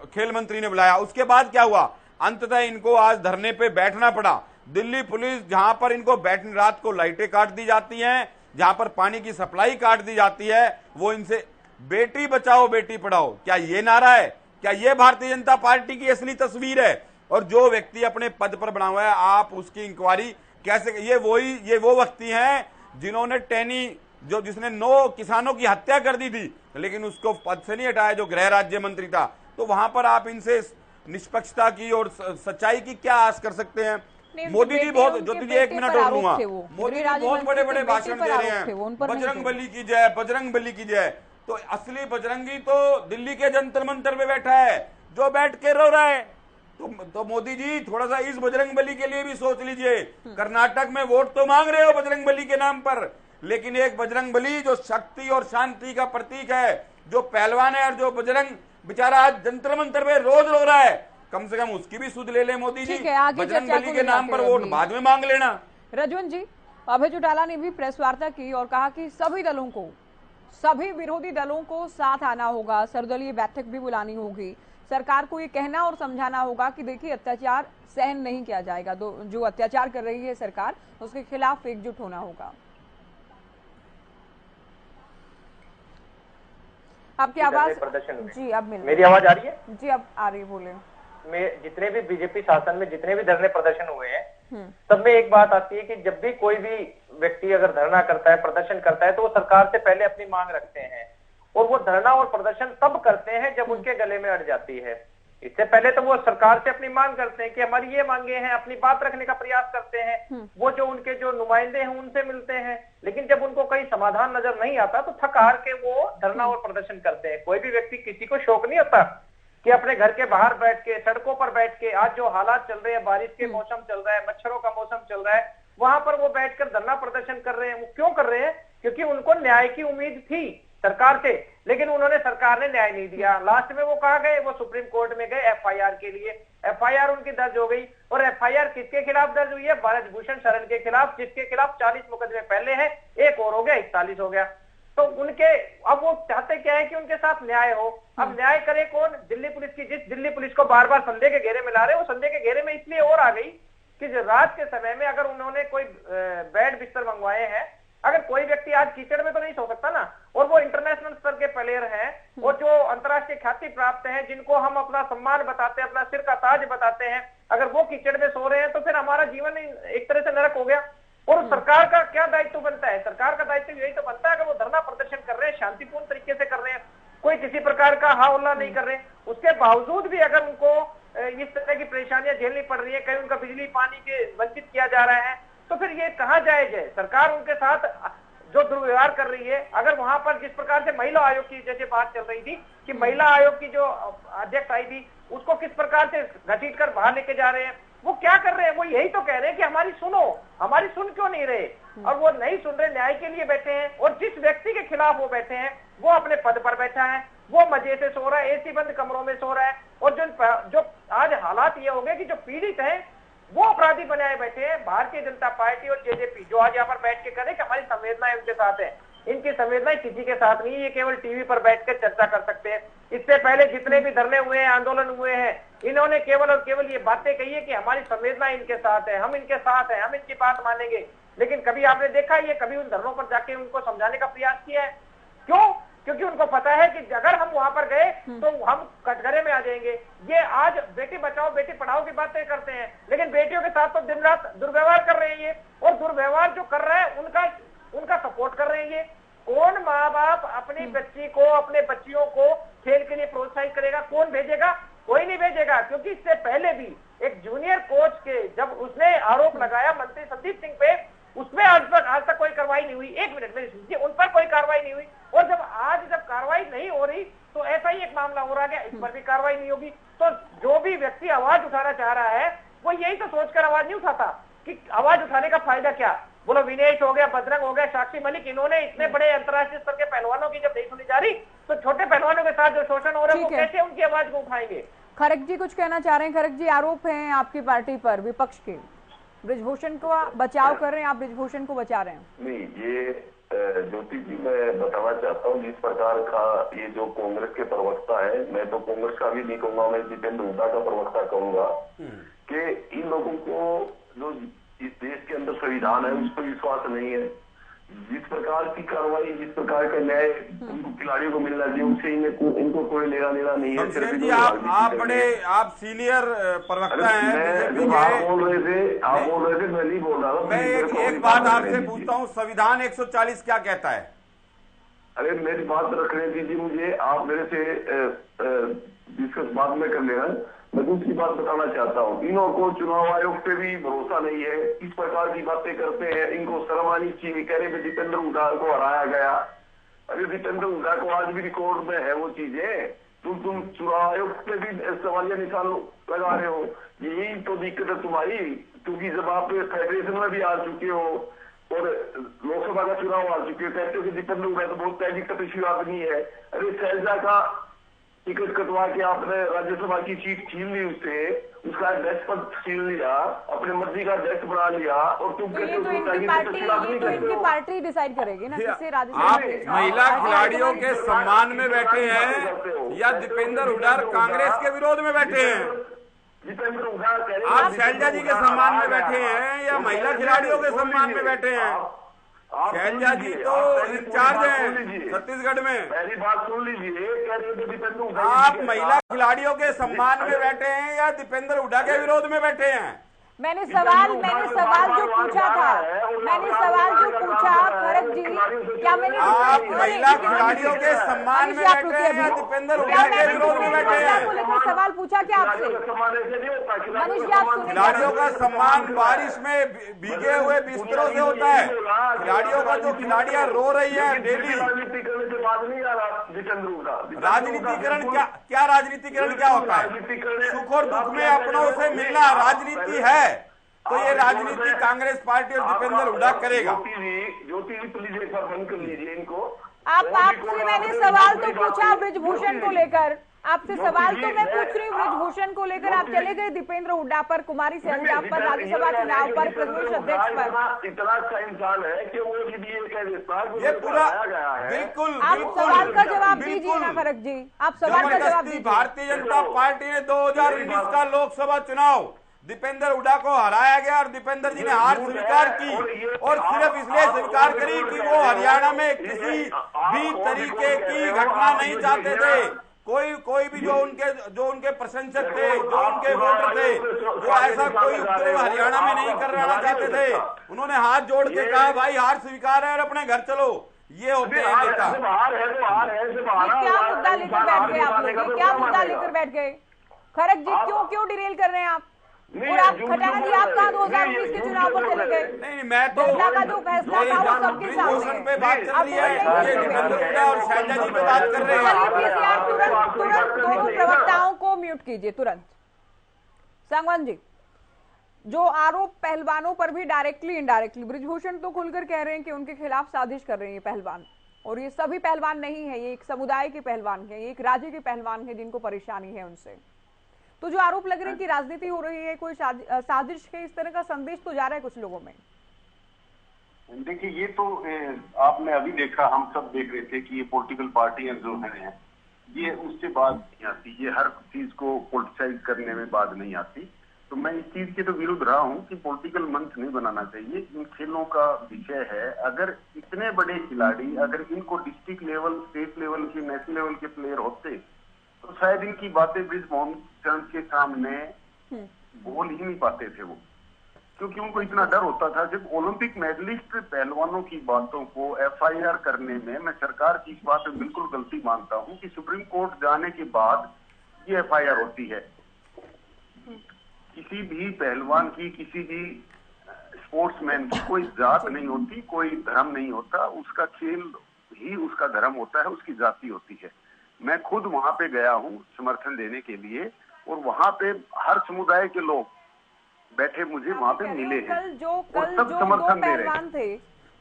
खेल मंत्री ने बुलाया, उसके बाद क्या हुआ? अंततः इनको आज धरने पे बैठना पड़ा। दिल्ली पुलिस, जहां पर इनको बैठने, रात को लाइटें काट दी जाती हैं, जहां पर पानी की सप्लाई काट दी जाती है, वो इनसे बेटी बचाओ बेटी पढ़ाओ, क्या ये नारा है? क्या ये भारतीय जनता पार्टी की असली तस्वीर है? और जो व्यक्ति अपने पद पर बना हुआ है, आप उसकी इंक्वायरी कैसे? ये वो व्यक्ति हैं जिन्होंने जिसने 9 किसानों की हत्या कर दी थी, लेकिन उसको पद से नहीं हटाया, जो गृह राज्य मंत्री था। तो वहां पर आप इनसे निष्पक्षता की और सच्चाई की क्या आस कर सकते हैं? मोदी जी बहुत, ज्योति जी 1 मिनट और लूंगा, मोदी जी बहुत बड़े बड़े भाषण दे रहे हैं, बजरंग बली की जय, बजरंग बली की जय। तो असली बजरंगी तो दिल्ली के जंतर मंतर में बैठा है, जो बैठ के रो रहा है। तो मोदी जी थोड़ा सा इस बजरंग बली के लिए भी सोच लीजिए। कर्नाटक में वोट तो मांग रहे हो बजरंग बली के नाम पर, लेकिन एक बजरंग बली जो शक्ति और शांति का प्रतीक है, जो पहलवान है, और जो बजरंग बेचारा आज जंतर मंतर में रोज रो रहा है, कम से कम उसकी भी सुध ले ले मोदी जी। बजरंग बली के नाम पर वोट बाद में मांग लेना। रजवन जी, अभय चौटाला ने भी प्रेस वार्ता की और कहा कि सभी दलों को, सभी विरोधी दलों को साथ आना होगा, सर्वदलीय बैठक भी बुलानी होगी, सरकार को ये कहना और समझाना होगा कि देखिए अत्याचार सहन नहीं किया जाएगा, जो अत्याचार कर रही है सरकार उसके खिलाफ एकजुट होना होगा। आपकी आवाज जी अब मेरी आवाज आ रही है? जी अब आ रही है, बोले। जितने भी बीजेपी शासन में जितने भी धरने प्रदर्शन हुए हैं, सब में एक बात आती है कि जब भी कोई भी व्यक्ति अगर धरना करता है, प्रदर्शन करता है, तो वो सरकार से पहले अपनी मांग रखते हैं, और वो धरना और प्रदर्शन तब करते हैं जब उनके गले में अड़ जाती है। इससे पहले तो वो सरकार से अपनी मांग करते हैं कि हमारी ये मांगे हैं, अपनी बात रखने का प्रयास करते हैं, वो जो उनके जो नुमाइंदे हैं उनसे मिलते हैं, लेकिन जब उनको कहीं समाधान नजर नहीं आता तो थक हार के वो धरना और प्रदर्शन करते हैं। कोई भी व्यक्ति, किसी को शौक नहीं होता कि अपने घर के बाहर बैठ के, सड़कों पर बैठ के, आज जो हालात चल रहे हैं, बारिश के मौसम चल रहा है, मच्छरों का मौसम चल रहा है, वहां पर वो बैठकर धरना प्रदर्शन कर रहे हैं। वो क्यों कर रहे हैं? क्योंकि उनको न्याय की उम्मीद थी सरकार से, लेकिन सरकार ने न्याय नहीं दिया। लास्ट में वो कहा गए, वो सुप्रीम कोर्ट में गए एफआईआर के लिए, एफआईआर उनकी दर्ज हो गई, और एफआईआर किसके खिलाफ दर्ज हुई है? ब्रजभूषण शरण के खिलाफ, जिसके खिलाफ 40 मुकदमे पहले हैं, एक और हो गया, 41 हो गया। तो उनके अब वो चाहते क्या है कि उनके साथ न्याय हो। अब न्याय करे कौन? दिल्ली पुलिस की। जिस दिल्ली पुलिस को बार बार संदेह के घेरे में ला रहे, वो संदेह के घेरे में इसलिए और आ गई कि रात के समय में अगर उन्होंने कोई बेड बिस्तर मंगवाए हैं, अगर कोई व्यक्ति आज कीचड़ में तो नहीं सो सकता ना, और वो इंटरनेशनल स्तर के प्लेयर हैं और जो अंतर्राष्ट्रीय ख्याति प्राप्त हैं, जिनको हम अपना सम्मान बताते हैं, अपना सिर का ताज बताते हैं, अगर वो कीचड़ में सो रहे हैं तो फिर हमारा जीवन एक तरह से नरक हो गया। और सरकार का क्या दायित्व बनता है? सरकार का दायित्व यही तो बनता है, अगर वो धरना प्रदर्शन कर रहे हैं, शांतिपूर्ण तरीके से कर रहे हैं, कोई किसी प्रकार का हा हल्ला नहीं कर रहे, उसके बावजूद भी अगर उनको इस तरह की परेशानियां झेलनी पड़ रही है, कहीं उनका बिजली पानी के वंचित किया जा रहा है, तो फिर ये कहाँ जायज है? सरकार उनके साथ जो दुर्व्यवहार कर रही है, अगर वहां पर जिस प्रकार से महिला आयोग की जैसे बात चल रही थी कि महिला आयोग की जो अध्यक्ष आई थी उसको किस प्रकार से घसीट कर बाहर लेके जा रहे हैं, वो क्या कर रहे हैं? वो यही तो कह रहे हैं कि हमारी सुनो, हमारी सुन क्यों नहीं रहे? और वो नहीं सुन रहे, न्याय के लिए बैठे हैं, और जिस व्यक्ति के खिलाफ वो बैठे हैं वो अपने पद पर बैठा है, वो मजे से सो रहा है, एसी बंद कमरों में सो रहा है, और जो आज हालात ये हो गए कि जो पीड़ित है वो अपराधी बनाए बैठे हैं। भारतीय जनता पार्टी और जेजेपी जो आज यहाँ पर बैठ के करे कि हमारी संवेदनाएं उनके साथ है, इनकी संवेदनाएं किसी के साथ नहीं है, ये केवल टीवी पर बैठकर चर्चा कर सकते हैं। इससे पहले जितने भी धरने हुए हैं, आंदोलन हुए हैं, इन्होंने केवल और केवल ये बातें कही है कि हमारी संवेदना इनके साथ है, हम इनके साथ हैं, हम इनकी बात मानेंगे। लेकिन कभी आपने देखा ये कभी उन धरनों पर जाके उनको समझाने का प्रयास किया है? क्यों? क्योंकि उनको पता है कि अगर हम वहां पर गए तो हम कटघरे में आ जाएंगे। ये आज बेटी बचाओ बेटी पढ़ाओ की बातें करते हैं, लेकिन बेटियों के साथ तो दिन रात दुर्व्यवहार कर रहे हैं ये, और दुर्व्यवहार जो कर रहा है उनका सपोर्ट कर रहे हैं ये। कौन माँ बाप अपनी बच्ची को, अपने बच्चियों को खेल के लिए प्रोत्साहित करेगा? कौन भेजेगा? कोई नहीं भेजेगा, क्योंकि इससे पहले भी एक जूनियर कोच के जब उसने आरोप लगाया मंत्री संदीप सिंह पे, उसमें आज तक कोई कार्रवाई नहीं हुई। एक मिनट में सुनिए, उन पर कोई कार्रवाई नहीं हुई, और जब कार्रवाई नहीं हो रही तो ऐसा ही एक मामला हो रहा है, इस पर भी कार्रवाई नहीं होगी। तो जो भी व्यक्ति आवाज उठाना चाह रहा है वो यही तो सोचकर आवाज नहीं उठाता कि आवाज उठाने का फायदा क्या। बोलो विनेश हो गया, बजरंग हो गया, साक्षी मलिक, इन्होंने इतने बड़े अंतर्राष्ट्रीय स्तर के पहलवानों की जब नहीं सुनी जा रही तो छोटे पहलवानों के साथ जो शोषण हो रहा है वो कैसे उनकी आवाज को उठाएंगे? खड़ग जी कुछ कहना चाह रहे हैं? खड़ग जी, आरोप है आपकी पार्टी पर विपक्ष के, ब्रिजभूषण को बचाव कर रहे हैं आप, ब्रिजभूषण को बचा रहे हैं। नहीं, ये ज्योति जी मैं बताना चाहता हूँ, जिस प्रकार का ये जो कांग्रेस के प्रवक्ता है, मैं तो कांग्रेस का भी नहीं कहूंगा, मैं दीपेंद्र हुड्डा का प्रवक्ता कहूंगा कि इन लोगों को जो इस देश के अंदर संविधान है उस पर विश्वास नहीं है। जिस प्रकार की कार्रवाई, जिस प्रकार का न्याय उनको खिलाड़ियों को मिलना चाहिए, उससे इनको कोई लेना देना नहीं है। आप सीनियर प्रवक्ता हैं, आप बोल रहे थे, मैं नहीं बोल रहा था। मैं एक बात आपसे पूछता हूँ, संविधान 140 क्या कहता है? अरे मेरी बात रखने दीजिए मुझे, आप मेरे से डिस्कस बाद में कर लेना। मैं दूसरी बात बताना चाहता हूँ, इन्हों को चुनाव आयोग पे भी भरोसा नहीं है, इस प्रकार की बातें करते हैं, इनको शर्म आनी चाहिए। कह रहे दीपेंद्र हुड्डा को हराया गया, अरे दीपेंद्र हुड्डा को आज भी रिकॉर्ड में है वो चीजें, तुम चुनाव आयोग पे भी सवालिया निशान लगा रहे हो। यही तो दिक्कत है तुम्हारी, क्योंकि जब आप फेडरेशन में भी आ चुके हो और लोकसभा का चुनाव आ चुके हो, कहते हो कि दीपेंद्र हुड्डा तो बहुत तहजीब आदमी है। अरे शैलजा का टिकट कटवा के आपने राज्यसभा की सीट छीन ली, उससे उसका अध्यक्ष पद छीन लिया, अपने मर्जी का अध्यक्ष बना लिया, और तुम कहते हो इनकी पार्टी डिसाइड करेगी ना किसे राज्यसभा। आप महिला खिलाड़ियों के सम्मान में बैठे हैं या दीपेंद्र हुड्डा कांग्रेस के विरोध में बैठे हैं? दीपेंद्र हुड्डा आप शैलजा जी के सम्मान में बैठे हैं या महिला खिलाड़ियों के सम्मान में बैठे हैं? शैलजा जी तो इंचार्ज हैं छत्तीसगढ़ में। पहली बात सुन लीजिए, कह रहे थे दीपेंद्र हुड्डा। आप महिला खिलाड़ियों के सम्मान में बैठे हैं या दीपेंद्र हुड्डा के विरोध में बैठे हैं? मैंने सवाल जो पूछा था, खड़ग जी, क्या मैंने आप महिला खिलाड़ियों के सम्मान में बैठे हैं या दीपेंद्र हुड्डा के विरोध में बैठे हैं? सवाल पूछा क्या आपसे? खिलाड़ियों का सम्मान बारिश में भीगे हुए बिस्तरों से होता है। खिलाड़ियों का जो खिलाड़ियां रो रही है डेली, राजनीतिकरण क्या राजनीतिकरण क्या होता है? सुख और दुख में अपनों से मिलना राजनीति है, तो ये राजनीति कांग्रेस पार्टी और दीपेंद्र हुड्डा करेगा। ज्योति जी प्लीज एक बार बंद कर लीजिए इनको। आपसे मैंने सवाल तो पूछा ब्रिजभूषण को लेकर आपसे सवाल तो मैं पूछ रही हूँ ब्रजभूषण को लेकर। आप चले गए दीपेंद्र हुड्डा पर, कुमारी सहगल पर, राज्यसभा चुनाव पर, प्रदेश अध्यक्ष पर। इतना अच्छा इंसान है कि वो भी ये कह देता है ये पूरा गया है। बिल्कुल आप सवाल का जवाब दीजिए ना खरग जी, आप सवाल का जवाब दीजिए। भारतीय जनता पार्टी ने 2019 का लोकसभा चुनाव दीपेंद्र हुड्डा को हराया गया और दीपेंद्र जी ने हार स्वीकार की, और सिर्फ इसलिए स्वीकार करी कि वो हरियाणा में किसी भी तरीके की घटना नहीं चाहते थे। कोई भी जो उनके प्रशंसक थे, जो उनके वोटर थे, वो ऐसा कोई उपद्रव हरियाणा में नहीं करवाना चाहते थे। उन्होंने हाथ जोड़ के कहा भाई हार स्वीकार है और अपने घर चलो। ये होते हैं नेता। क्या मुद्दा लेकर बैठ गए आप लोग? क्या मुद्दा लेकर बैठ गए? खरग जी क्यों डिरेल कर रहे हैं आप? और आप खटाना जी, आप कहाँ 2019 के चुनाव पर चले गए? नहीं, मैं तो का जो फैसला था वो सबके सामने पे बात चल रही है, ये दीपेंद्र हुड्डा और शैलजा जी पे बात कर रहे हैं। तुरंत दोनों प्रवक्ताओं को म्यूट कीजिए तुरंत। सांगवान जी, जो आरोप पहलवानों पर भी डायरेक्टली इनडायरेक्टली, ब्रजभूषण तो खुलकर कह रहे हैं कि उनके खिलाफ साजिश कर रहे हैं ये पहलवान, और ये सभी पहलवान नहीं है, ये एक समुदाय के पहलवान है, ये एक राज्य के पहलवान है जिनको परेशानी है उनसे। तो जो आरोप लग रहे हैं कि राजनीति हो रही है, कोई साजिश है, इस तरह का संदेश तो जा रहा है कुछ लोगों में। देखिए, ये तो आपने अभी देखा, हम सब देख रहे थे कि ये पॉलिटिकल पार्टियां जो हैं ये उससे बात नहीं आती, ये हर चीज को पॉलिटिसाइज करने में बात नहीं आती। तो मैं इस चीज के तो विरुद्ध रहा हूँ कि पॉलिटिकल मंच नहीं बनाना चाहिए। इन खेलों का विषय है, अगर इतने बड़े खिलाड़ी, अगर इनको डिस्ट्रिक्ट लेवल, स्टेट लेवल के, नेशनल लेवल के प्लेयर होते तो शायद इनकी बातें ब्रिजमोहन चंद के सामने बोल ही नहीं पाते थे वो, क्योंकि उनको इतना डर होता था। जब ओलंपिक मेडलिस्ट पहलवानों की बातों को FIR करने में, मैं सरकार की इस बात में बिल्कुल गलती मानता हूं कि सुप्रीम कोर्ट जाने के बाद ये FIR होती है। किसी भी पहलवान की, किसी भी स्पोर्ट्समैन की कोई जात नहीं होती, कोई धर्म नहीं होता, उसका खेल ही उसका धर्म होता है, उसकी जाति होती है। मैं खुद वहां पे गया हूं समर्थन देने के लिए, और वहां पे हर समुदाय के लोग बैठे मुझे वहां पे मिले हैं, और सब समर्थन दे रहे हैं।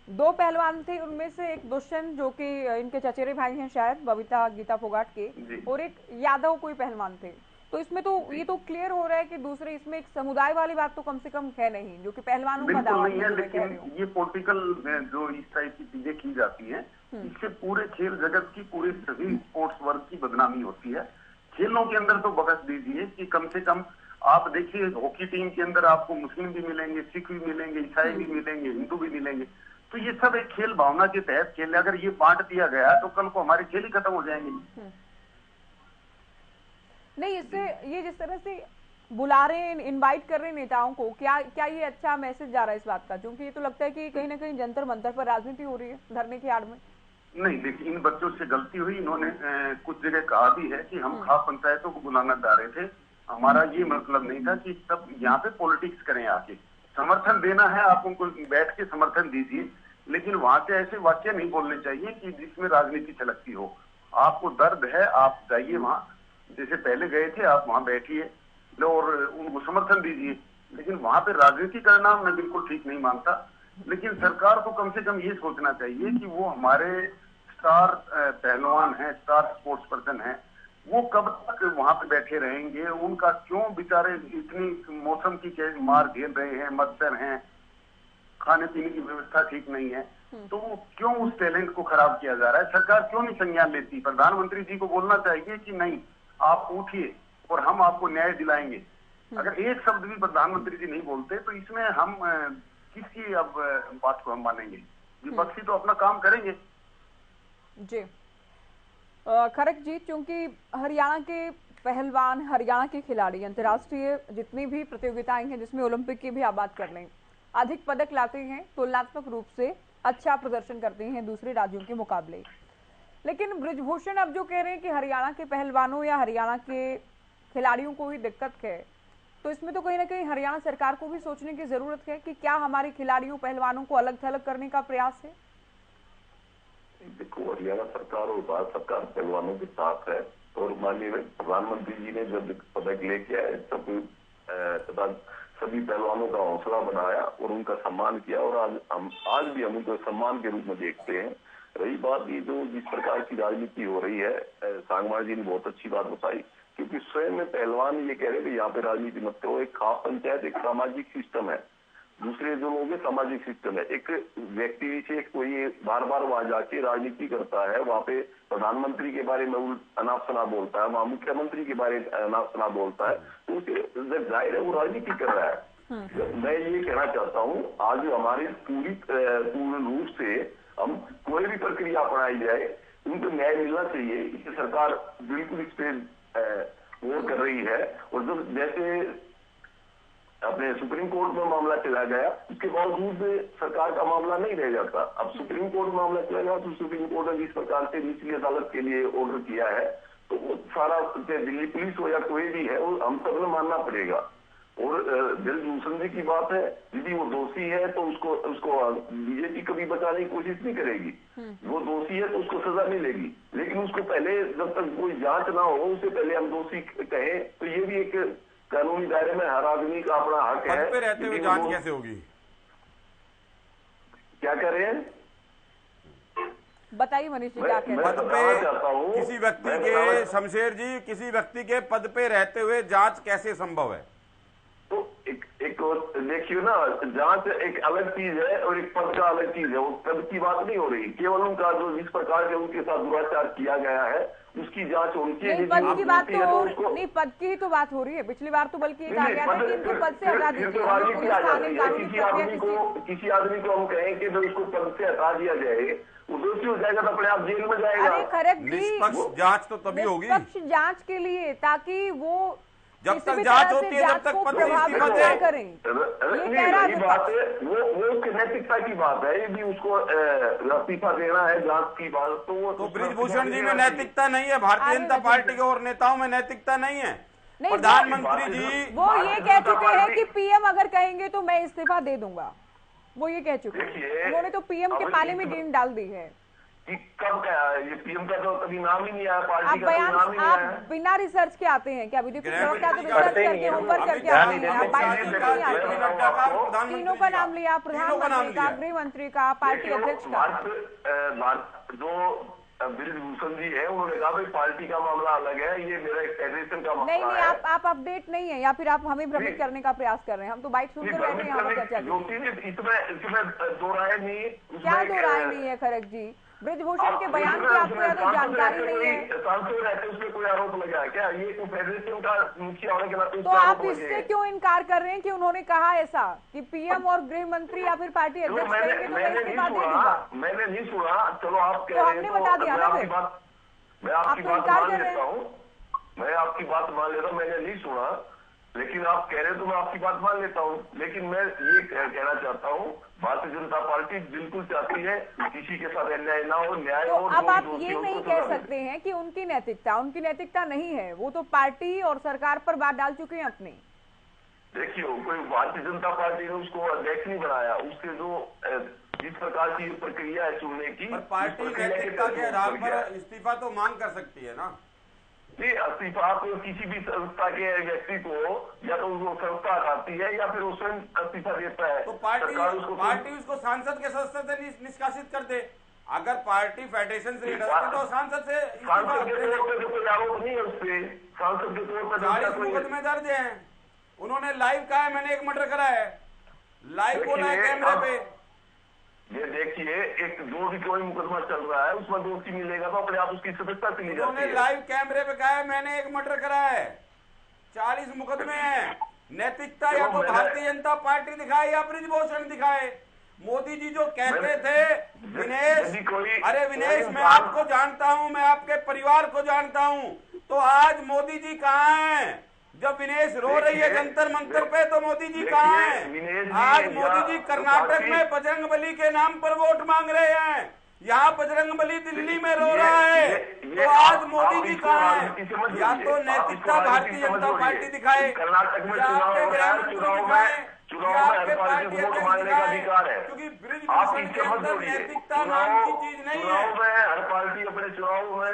दो पहलवान थे, उनमें से एक दुष्यंत जो कि इनके चचेरे भाई हैं शायद, बबीता गीता फोगाट के, और एक यादव कोई पहलवान थे। तो इसमें तो ये तो क्लियर हो रहा है कि दूसरे इसमें एक समुदाय वाली बात तो कम से कम है नहीं, जो कि पहलवानों का दावा नहीं है। लेकिन ये पॉलिटिकल जो इस टाइप की चीजें की जाती हैं, इससे पूरे खेल जगत की, पूरे सभी स्पोर्ट्स वर्ग की बदनामी होती है। खेलों के अंदर तो बखस दीजिए कि कम से कम आप देखिए, हॉकी टीम के अंदर आपको मुस्लिम भी मिलेंगे, सिख भी मिलेंगे, ईसाई भी मिलेंगे, हिंदू भी मिलेंगे। तो ये सब एक खेल भावना के तहत खेल है। अगर ये बांट दिया गया तो कल को हमारे खेल ही खत्म हो जाएंगे। नहीं, इससे ये जिस तरह से बुला रहे हैं, इनवाइट कर रहे हैं नेताओं को, क्या ये अच्छा मैसेज जा रहा है इस बात का? क्योंकि ये तो लगता है कि कहीं ना कहीं जंतर मंतर पर राजनीति हो रही है धरने की आड़ में। नहीं, देखिए, इन बच्चों से गलती हुई। इन्होंने कुछ जगह कहा भी है कि हम खाप पंचायतों को बुलाना चाह रहे थे, हमारा ये मतलब नहीं था कि सब यहाँ पे पॉलिटिक्स करें। आके समर्थन देना है, आप उनको बैठ के समर्थन दीजिए, लेकिन वहां से ऐसे वाक्य नहीं बोलने चाहिए कि जिसमें राजनीति छलकती हो। आपको दर्द है, आप जाइए वहां, जैसे पहले गए थे, आप वहां बैठिए और उनको समर्थन दीजिए, लेकिन वहां पे राजनीति करना मैं बिल्कुल ठीक नहीं मानता। लेकिन सरकार को कम से कम ये सोचना चाहिए कि वो हमारे स्टार पहलवान हैं, स्टार स्पोर्ट्स पर्सन हैं, वो कब तक वहां पे बैठे रहेंगे? उनका क्यों बेचारे इतनी मौसम की मार झेल रहे हैं, मच्छर हैं, खाने पीने की व्यवस्था ठीक नहीं है, तो क्यों उस टैलेंट को खराब किया जा रहा है? सरकार क्यों नहीं संज्ञान लेती? प्रधानमंत्री जी को बोलना चाहिए कि नहीं, आप उठिए और हम आपको न्याय दिलाएंगे। अगर एक शब्द भी प्रधानमंत्री जी नहीं बोलते तो इसमें हम किसकी अब बात को हम मानेंगे? विपक्षी तो अपना काम करेंगे। जी खरक जी, चूंकि हरियाणा के पहलवान, हरियाणा के खिलाड़ी अंतर्राष्ट्रीय जितनी भी प्रतियोगिताएं हैं जिसमें ओलंपिक की भी आप बात कर लें, अधिक पदक लाते हैं, तुलनात्मक रूप से अच्छा प्रदर्शन करते हैं दूसरे राज्यों के मुकाबले। लेकिन ब्रजभूषण अब जो कह रहे हैं कि हरियाणा के पहलवानों या हरियाणा के खिलाड़ियों को ही दिक्कत है, तो इसमें तो कहीं ना कहीं हरियाणा सरकार को भी सोचने की जरूरत है कि क्या हमारे खिलाड़ियों, पहलवानों को अलग थलग करने का प्रयास है? देखो, हरियाणा सरकार और भारत सरकार पहलवानों के साथ है, और माननीय प्रधानमंत्री जी ने जब पदक लेके आए तब सभी पहलवानों का हौसला बनाया और उनका सम्मान किया, और आज भी हम उनको सम्मान के रूप में देखते हैं। रही बात ये जो जिस प्रकार की राजनीति हो रही है, सांगवान जी ने बहुत अच्छी बात बताई, क्योंकि स्वयं में पहलवान ये कह रहे थे यहाँ पे राजनीति मत करो। एक खाप पंचायत एक सामाजिक सिस्टम है, दूसरे जो लोग सामाजिक सिस्टम है। एक व्यक्ति विशेष कोई बार बार वहां जाके राजनीति करता है, वहां पे प्रधानमंत्री के बारे में अनाप शनाप बोलता है, वहां मुख्यमंत्री के बारे में अनाप शनाप बोलता है, तो उसे जाहिर है वो राजनीति कर रहा है। मैं ये कहना चाहता हूँ, आज हमारी पूर्ण रूप से हम कोई भी प्रक्रिया अपनाई जाए, उनको न्याय मिलना चाहिए। इससे सरकार बिल्कुल इस पे गौर कर रही है। और जो जैसे अपने सुप्रीम कोर्ट में मामला चला गया, उसके बावजूद सरकार का मामला नहीं रह जाता। अब सुप्रीम कोर्ट में मामला चला गया तो सुप्रीम कोर्ट ने जिस प्रकार से निचली अदालत के लिए ऑर्डर किया है, तो वो सारा दिल्ली पुलिस हो या कोई भी है, वो हम सब ने मानना पड़ेगा। और ब्रजभूषण जी की बात है, यदि वो दोषी है तो उसको बीजेपी कभी बचाने की कोशिश नहीं करेगी। वो दोषी है तो उसको सजा मिलेगी, लेकिन उसको पहले जब तक कोई जांच ना हो उससे पहले हम दोषी कहें, तो ये भी एक कानूनी दायरे में हर आदमी का अपना हक है। पद पे रहते हुए जांच कैसे होगी? क्या कह रहे हैं, बताइए मनीष जी क्या कह रहे हैं? पद पे किसी व्यक्ति के, शमशेर जी, किसी व्यक्ति के पद पे रहते हुए जांच कैसे संभव है? तो एक देखिए ना, जांच एक अलग चीज है और एक पद का अलग चीज है। वो पद की बात नहीं हो रही, केवल उनका जो जिस प्रकार के उनके साथ दुराचार किया गया है उसकी जांच होनी चाहिए। पद की बात तो नहीं, पद की ही तो बात हो रही है। पिछली बार तो बल्कि ये कहा गया था कि इनको पद से हटा दीजिए। किसी आदमी को हम कहें कि उसको पद से हटा दिया जाए, वो दोषी हो जाएगा तो अपने आप जेल में जाएगा। अरे खरक जी, निष्पक्ष जांच तो तभी होगी, निष्पक्ष जांच के लिए, ताकि वो जब तक जांच होती है जब तक पद से इस्तीफा दे करें। ये बात है, वो उसकी नैतिकता की बात है। यदि उसको इस्तीफा देना है जांच की बात, तो वो तो ब्रजभूषण जी में नैतिकता नहीं है, भारतीय जनता पार्टी के और नेताओं में नैतिकता नहीं है। प्रधानमंत्री जी वो ये कह चुके हैं कि पीएम अगर कहेंगे तो मैं इस्तीफा दे दूंगा, वो ये कह चुके हैं। उन्होंने तो पीएम के पाले में गेंद डाल दी है कि कब ये पीएम का तो कभी नाम ही नहीं आया, पार्टी का बयान नाम ही नहीं आया। आप बिना रिसर्च के आते हैं क्या? बीजेपी प्रवक्ता तो रिसर्च करके ऊपर करके आते हैं, आप बाइट नहीं आते हैं। तीनों का नाम लिया, प्रधानमंत्री का, गृह मंत्री का, पार्टी अध्यक्ष का। जो ब्रजभूषण जी है उन्होंने कहा भाई पार्टी का मामला अलग है, ये मेरा एक फेडरेशन का मामला है। नहीं, आप अपडेट नहीं है, या फिर आप हमें भ्रमित करने का प्रयास कर रहे हैं। हम तो बाइट सुनकर बैठे हैं, यहाँ पर चर्चा इसमें दो राय नहीं। क्या दो राय नहीं है खरक जी? ब्रजभूषण के बयान की आपको या तो जानकारी नहीं है? सांसद रहते उसमें कोई आरोप लगा क्या? ये तो फेडरेशन का मुखिया होने के नाते तो आप इससे क्यों इनकार कर रहे हैं कि उन्होंने कहा ऐसा कि पीएम और गृह मंत्री या फिर पार्टी अध्यक्ष कहेंगे तो मैं इस्तीफा दे दूंगा? मैंने नहीं सुना। चलो आप कह तो रहे हैं, हमने बता दिया ना, मैं आपकी बात मान लेता हूँ, मैं आपकी बात मान लेता हूँ। मैंने नहीं सुना, लेकिन आप कह रहे हैं तो मैं आपकी बात मान लेता हूँ। लेकिन मैं ये कहना चाहता हूँ, भारतीय जनता पार्टी बिल्कुल चाहती है किसी के साथ अन्याय ना हो, न्याय हो। अब आप ये नहीं कह सकते हैं कि उनकी नैतिकता नहीं है। वो तो पार्टी और सरकार पर बात डाल चुके हैं अपने। देखिए, कोई भारतीय जनता पार्टी ने उसको अध्यक्ष नहीं बनाया, उसके जो जिस प्रकार की प्रक्रिया है चुनने की, पार्टी नैतिकता के आधार पर इस्तीफा तो मांग कर सकती है ना। नहीं, इस्तीफा तो किसी भी संस्था के व्यक्ति को या तो वो संस्था हटाती है या फिर वो स्वयं इस्तीफा देता है। तो पार्टी उसको सांसद के सदस्य से निष्कासित कर दे। अगर पार्टी फेडरेशन से तो सांसद से सांसद के तौर पर कोई आरोप नहीं है उससे। सांसद के तौर पर 40 मुकदमे दर्ज हैं। उन्होंने लाइव कहा है मैंने एक मर्डर करा है, लाइव बोला है कैमरे पे। ये देखिए, एक जो भी कोई मुकदमा चल रहा है उसमें दोषी मिलेगा तो अपने आप उसकी सदस्यता चली जाती है। लाइव कैमरे पे कहा है मैंने एक मर्डर करा है, 40 मुकदमे हैं। नैतिकता या तो भारतीय जनता पार्टी दिखाए या ब्रजभूषण दिखाए। मोदी जी जो कहते थे विनेश, अरे विनेश मैं आपको जानता हूं, मैं आपके परिवार को जानता हूं, तो आज मोदी जी कहाँ हैं? जब विनेश रो रही है जंतर मंतर पे तो मोदी जी कहाँ हैं? आज मोदी जी कर्नाटक में बजरंगबली के नाम पर वोट मांग रहे हैं, यहाँ बजरंगबली दिल्ली में रो रहा है, तो आज मोदी जी कहाँ हैं? या तो नैतिकता भारतीय जनता पार्टी दिखाए, कर्नाटक में चुनाव में आपके पार्टी वोट मांगने का अधिकार है। क्योंकि ब्रजभूषण के अंदर नैतिकता नाम की चीज नहीं है। हर पार्टी अपने चुनाव में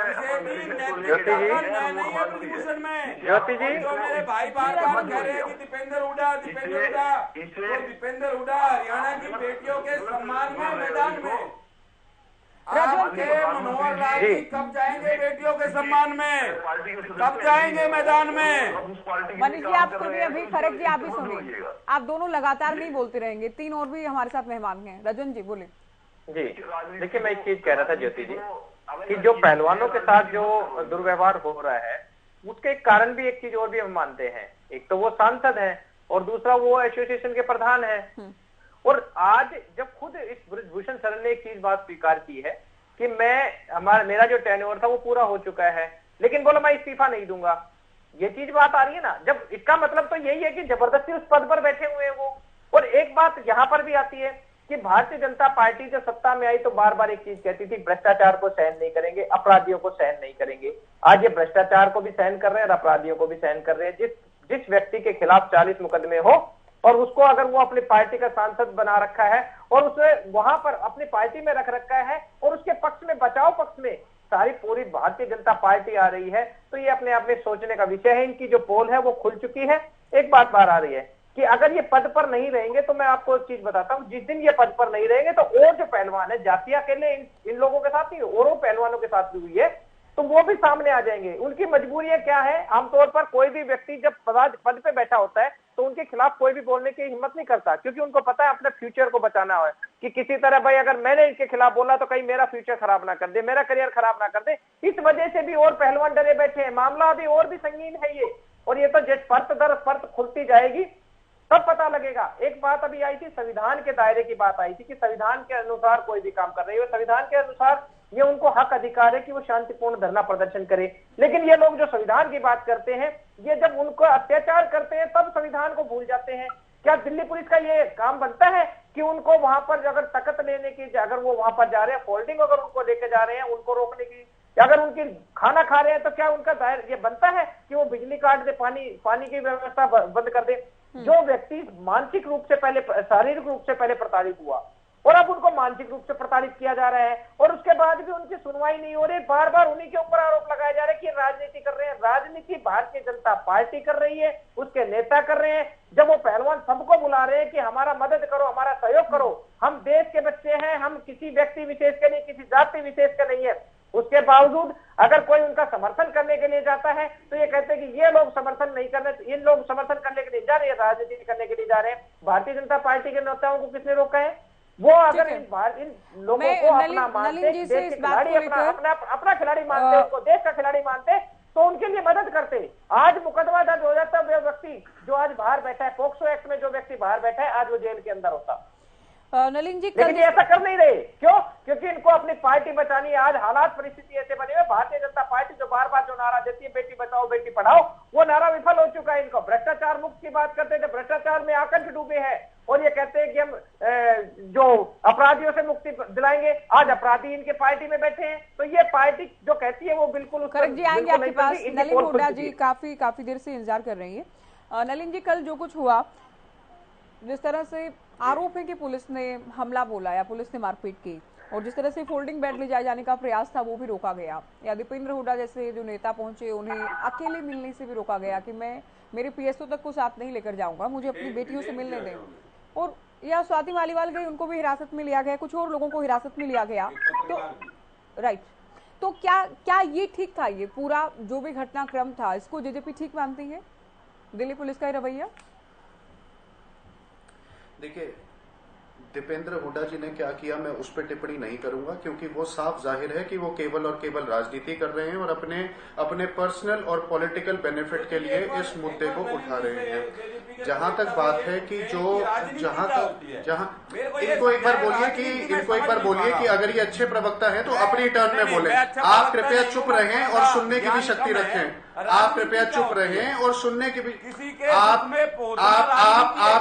ब्रजभूषण में ज्योति जी जो मेरे भाई बार बार कह रहे हैं कि दीपेंद्र हुड्डा हरियाणा की बेटियों के सम्मान में मैदान में पार्टी कब जाएंगे बेटियों के सम्मान में, कब जाएंगे मैदान में? मनीष जी आप सुनिए, अभी खरग जी आप भी सुनिए, आप दोनों लगातार नहीं बोलते रहेंगे, 3 और भी हमारे साथ मेहमान हैं। रजन जी बोले। जी देखिए, मैं एक चीज कह रहा था ज्योति जी कि जो पहलवानों के साथ जो दुर्व्यवहार हो रहा है उसके कारण भी एक चीज और भी हम मानते हैं। एक तो वो सांसद हैं और दूसरा वो एसोसिएशन के प्रधान हैं। और आज जब खुद इस ब्रजभूषण शरण ने एक चीज बात स्वीकार की है कि मेरा जो टेन्योर था वो पूरा हो चुका है, लेकिन बोला मैं इस्तीफा नहीं दूंगा, ये चीज बात आ रही है ना। जब इसका मतलब तो यही है कि जबरदस्ती उस पद पर बैठे हुए हैं वो। और एक बात यहाँ पर भी आती है कि भारतीय जनता पार्टी जब सत्ता में आई तो बार बार एक चीज कहती थी, भ्रष्टाचार को सहन नहीं करेंगे, अपराधियों को सहन नहीं करेंगे। आज ये भ्रष्टाचार को भी सहन कर रहे हैं और अपराधियों को भी सहन कर रहे हैं। जिस व्यक्ति के खिलाफ 40 मुकदमे हो और उसको अगर वो अपनी पार्टी का सांसद बना रखा है और उसे वहां पर अपनी पार्टी में रख रखा है और उसके पक्ष में, बचाव पक्ष में सारी पूरी भारतीय जनता पार्टी आ रही है, तो ये अपने आप में सोचने का विषय है। इनकी जो पोल है वो खुल चुकी है। एक बात बाहर आ रही है कि अगर ये पद पर नहीं रहेंगे, तो मैं आपको एक चीज बताता हूँ, जिस दिन ये पद पर नहीं रहेंगे तो और जो पहलवान है, जातियां अकेले इन लोगों के साथ नहीं, और पहलवानों के साथ भी हुई है, तो वो भी सामने आ जाएंगे। उनकी मजबूरियां क्या है? आमतौर पर कोई भी व्यक्ति जब पद पे बैठा होता है तो उनके खिलाफ कोई भी बोलने की हिम्मत नहीं करता, क्योंकि उनको पता है अपने फ्यूचर को बचाना है कि किसी तरह भाई अगर मैंने इनके खिलाफ बोला तो कहीं मेरा फ्यूचर खराब ना कर दे, मेरा करियर खराब ना कर दे। इस वजह से भी और पहलवान डरे बैठे हैं। मामला अभी और भी संगीन है ये, और ये तो जिस परत दर परत खुलती जाएगी तब पता लगेगा। एक बात अभी आई थी, संविधान के दायरे की बात आई थी कि संविधान के अनुसार कोई भी काम कर रही है, संविधान के अनुसार ये उनको हक अधिकार है कि वो शांतिपूर्ण धरना प्रदर्शन करे। लेकिन ये लोग जो संविधान की बात करते हैं, ये जब उनको अत्याचार करते हैं तब संविधान को भूल जाते हैं। क्या दिल्ली पुलिस का ये काम बनता है कि उनको वहां पर अगर तकत लेने की, अगर वो वहां पर जा रहे हैं, फोल्डिंग अगर उनको लेके जा रहे हैं, उनको रोकने की, अगर उनकी खाना खा रहे हैं तो क्या उनका दायरा ये बनता है कि वो बिजली काट दे, पानी की व्यवस्था बंद कर दे? जो व्यक्ति मानसिक रूप से पहले, शारीरिक रूप से पहले प्रताड़ित हुआ और अब उनको मानसिक रूप से प्रताड़ित किया जा रहा है और उसके बाद भी उनकी सुनवाई नहीं हो रही, बार बार उन्हीं के ऊपर आरोप लगाए जा रहे हैं कि राजनीति कर रहे हैं। राजनीति भारतीय जनता पार्टी कर रही है, उसके नेता कर रहे हैं। जब वो पहलवान सबको बुला रहे हैं कि हमारा मदद करो, हमारा सहयोग करो, हम देश के बच्चे हैं, हम किसी व्यक्ति विशेष के नहीं, किसी जाति विशेष के नहीं है, उसके बावजूद अगर कोई उनका समर्थन करने के लिए जाता है तो ये कहते हैं कि ये लोग समर्थन नहीं करने, इन लोग समर्थन करने के लिए जा रहे हैं, राजनीति करने के लिए जा रहे हैं। भारतीय जनता पार्टी के नेताओं को किसने रोका है? वो अगर इन लोगों को अपना मानते, देश के खिलाड़ी अपना खिलाड़ी मानते, उनको देश का खिलाड़ी मानते, तो उनके लिए मदद करते। आज मुकदमा दर्ज हो जाता है, व्यक्ति जो आज बाहर बैठा है, पोक्सो एक्ट में जो व्यक्ति बाहर बैठा है, आज वो जेल के अंदर होता। नलिन जी, लेकिन ये ऐसा कर नहीं रहे। क्यों? क्योंकि इनको अपनी पार्टी बचानी है। आज हालात परिस्थिति ऐसे बने हुए, भारतीय जनता पार्टी जो बार बार जो नारा देती है बेटी बचाओ बेटी पढ़ाओ, वो नारा विफल हो चुका है। इनको भ्रष्टाचार मुक्त की बात करते थे, भ्रष्टाचार में आकंठ डूबे हैं और ये कहते हैं कि हम जो अपराधियों से मुक्ति दिलाएंगे। आज अपराधी इनके पार्टी में बैठे हैं, तो ये पार्टी जो कहती है वो बिल्कुल करेक्ट जी आएंगे आपके पास। नलिन हुड्डा जी काफी देर से इंतजार कर रही है। नलिन जी, कल जो कुछ हुआ, जिस तरह से आरोप है कि पुलिस ने हमला बोला या पुलिस ने मारपीट की और जिस तरह से फोल्डिंग बेड ले जाए जाने का प्रयास था वो भी रोका गया, या दीपेंद्र हुड्डा जैसे जो नेता पहुंचे उन्हें अकेले मिलने से भी रोका गया कि मैं मेरे पीएसओ तक को साथ नहीं लेकर जाऊंगा, मुझे अपनी बेटियों से मिलने दें। और या स्वाति मालीवाल गई, उनको भी हिरासत में लिया गया, कुछ और लोगों को हिरासत में लिया गया। तो राइट, तो क्या ये ठीक था? ये पूरा जो भी घटनाक्रम था, इसको जेजेपी ठीक मानती है, दिल्ली पुलिस का रवैया? देखिए, दीपेंद्र हुड्डा जी ने क्या किया मैं उस पर टिप्पणी नहीं करूंगा, क्योंकि वो साफ जाहिर है कि वो केवल और केवल राजनीति कर रहे हैं और अपने पर्सनल और पॉलिटिकल बेनिफिट के लिए इस मुद्दे को उठा रहे हैं। जहां तक बात है कि इनको एक बार बोलिए कि अगर ये अच्छे प्रवक्ता है तो अपनी टर्न में बोले। आप कृपया चुप रहें और सुनने की भी शक्ति रखें। आप कृपया चुप रहें और सुनने की भी आप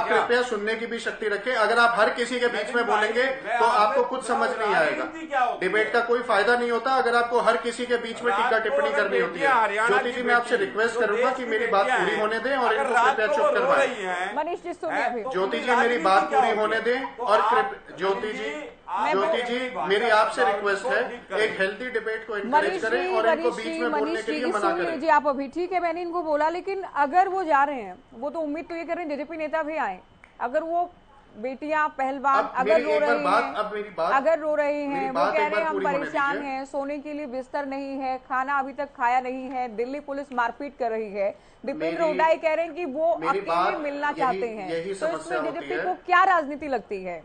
कृपया सुनने की भी शक्ति रखें। अगर आप हर किसी के बीच में बोलेंगे तो आपको कुछ समझ नहीं आएगा। डिबेट का कोई फायदा नहीं होता अगर आपको हर किसी के बीच में टीका टिप्पणी करनी होती है। ज्योति जी, मैं आपसे रिक्वेस्ट करूंगा कि मेरी बात पूरी होने दें और इनको कृपया चुप करवाएं। मनीष जी सुनिए, ज्योति जी मेरी बात पूरी होने दें और ज्योति जी मेरी आपसे रिक्वेस्ट है, एक हेल्दी डिबेट को एनकरेज करें और इनको बीच में बोलने के लिए मना करें। जी आप अभी ठीक है, मैंने इनको बोला, लेकिन अगर वो जा रहे हैं, वो तो उम्मीद तो ये कर रहे हैं जेजेपी नेता भी आए, अगर वो बेटियां पहलवान अगर रो रही हैं, वो कह रहे हैं हम परेशान हैं, सोने के लिए बिस्तर नहीं है, खाना अभी तक खाया नहीं है, दिल्ली पुलिस मारपीट कर रही है। दीपेंद्र हुड्डा कह रहे हैं कि वो अकेले मिलना चाहते हैं। तो इसमें जेजेपी को क्या राजनीति लगती है,